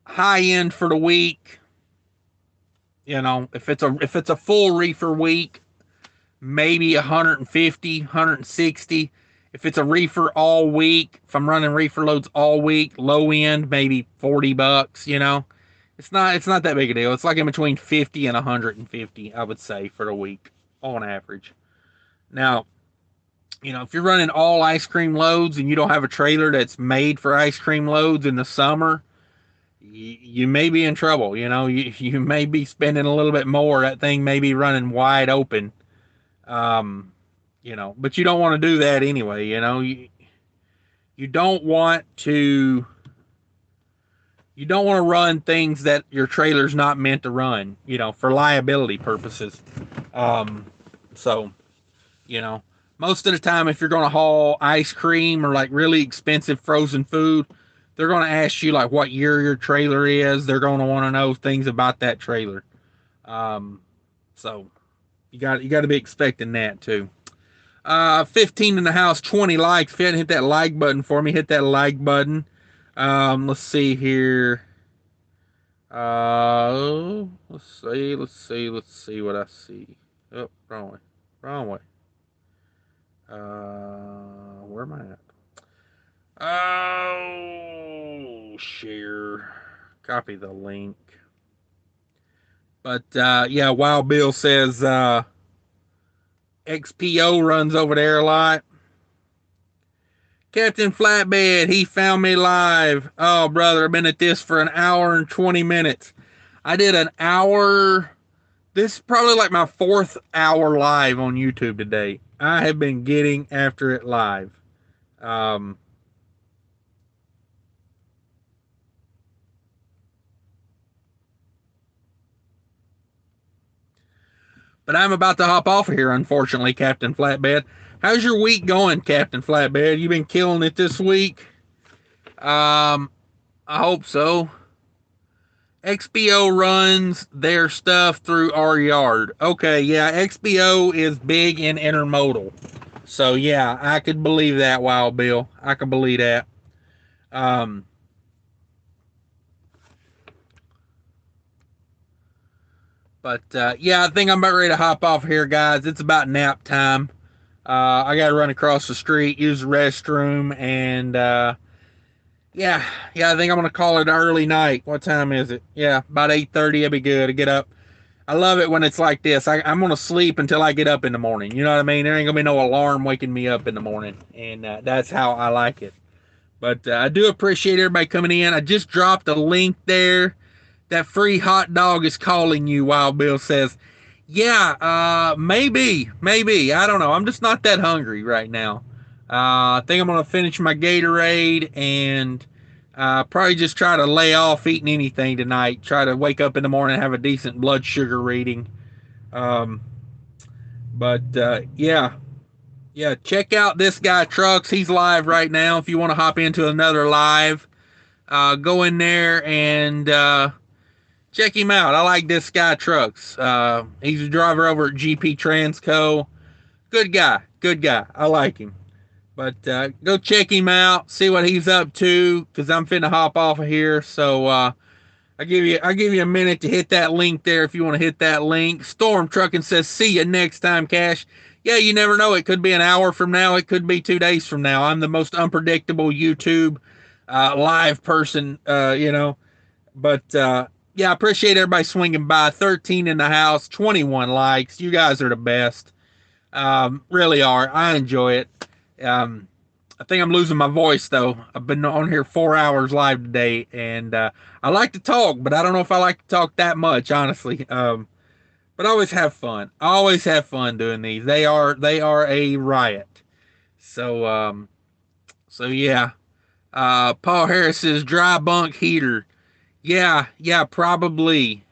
Speaker 1: high end for the week. If it's a full reefer week, maybe 150, 160. If it's a reefer all week, if I'm running reefer loads all week, low end maybe $40. It's not that big a deal. It's like in between 50 and 150, I would say, for the week on average. Now, if you're running all ice cream loads and you don't have a trailer that's made for ice cream loads in the summer, you may be in trouble. You may be spending a little bit more. That thing may be running wide open. But you don't want to do that anyway. You don't want to run things that your trailer's not meant to run, for liability purposes. So, you know, most of the time, if you're going to haul ice cream or like really expensive frozen food, they're going to ask you like what year your trailer is. They're going to want to know things about that trailer. So you got to be expecting that too. 15 in the house, 20 likes. If you hadn't hit that like button for me, hit that like button. Let's see here. Let's see what I see. Oh, wrong way. Where am I at? Oh, share. Copy the link. But, yeah, Wild Bill says, XPO runs over there a lot. Captain Flatbed, he found me live. Oh, brother, I've been at this for an hour and 20 minutes. I did an hour. This is probably like my 4th hour live on YouTube today. I have been getting after it live. But I'm about to hop off of here, unfortunately, Captain Flatbed. How's your week going, Captain Flatbed? You been killing it this week? I hope so. XPO runs their stuff through our yard. Okay, yeah, XPO is big in intermodal. So, yeah, I could believe that, Wild Bill. I could believe that. Um, yeah, I think I'm about ready to hop off here, guys. It's about nap time. I got to run across the street, use the restroom, and yeah, I think I'm gonna call it early night. What time is it? Yeah, about 8:30. It'll be good to get up. I love it when it's like this. I'm gonna sleep until I get up in the morning. You know what I mean? There ain't gonna be no alarm waking me up in the morning, and that's how I like it. But I do appreciate everybody coming in. I just dropped a link there. That free hot dog is calling you, Wild Bill says. Yeah, maybe. I don't know. I'm just not that hungry right now. I think I'm going to finish my Gatorade and probably just try to lay off eating anything tonight. Try to wake up in the morning and have a decent blood sugar reading. Um, but yeah. Yeah, check out this guy, Trucks. He's live right now. If you want to hop into another live, go in there and check him out. I like this guy, Trucks. He's a driver over at GP Transco. Good guy. I like him. But go check him out, see what he's up to, because I'm finna hop off of here. So I give you a minute to hit that link there if you want to hit that link. Storm Trucking says, see you next time, Cash. Yeah, you never know. It could be an hour from now. It could be 2 days from now. I'm the most unpredictable YouTube live person, But yeah, I appreciate everybody swinging by. 13 in the house, 21 likes. You guys are the best. Really are. I enjoy it. Um, I think I'm losing my voice though. I've been on here 4 hours live today, and I like to talk, but I don't know if I like to talk that much, honestly. But I always have fun. I always have fun doing these. They are a riot. So so yeah. Paul Harris's dry bunk heater. Yeah, probably.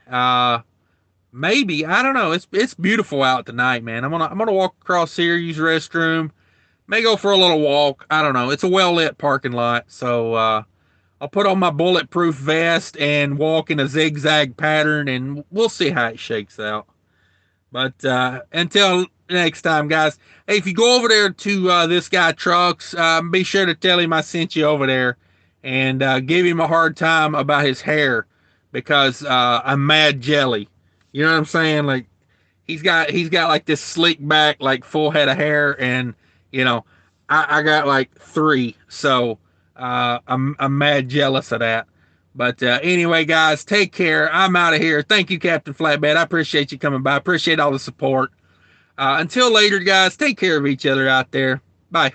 Speaker 1: Maybe, I don't know. It's beautiful out tonight, man. I'm gonna walk across here, use the restroom, may go for a little walk. I don't know. It's a well lit parking lot, so I'll put on my bulletproof vest and walk in a zigzag pattern, and we'll see how it shakes out. But until next time, guys. Hey, if you go over there to this guy Trucks, be sure to tell him I sent you over there, and give him a hard time about his hair because I'm mad jelly. You know what I'm saying? Like he's got like this slick back, like full head of hair, and you know, I got like three, so I'm mad jealous of that. But anyway, guys, take care. I'm out of here. Thank you, Captain Flatbed. I appreciate you coming by. I appreciate all the support. Until later, guys, take care of each other out there. Bye.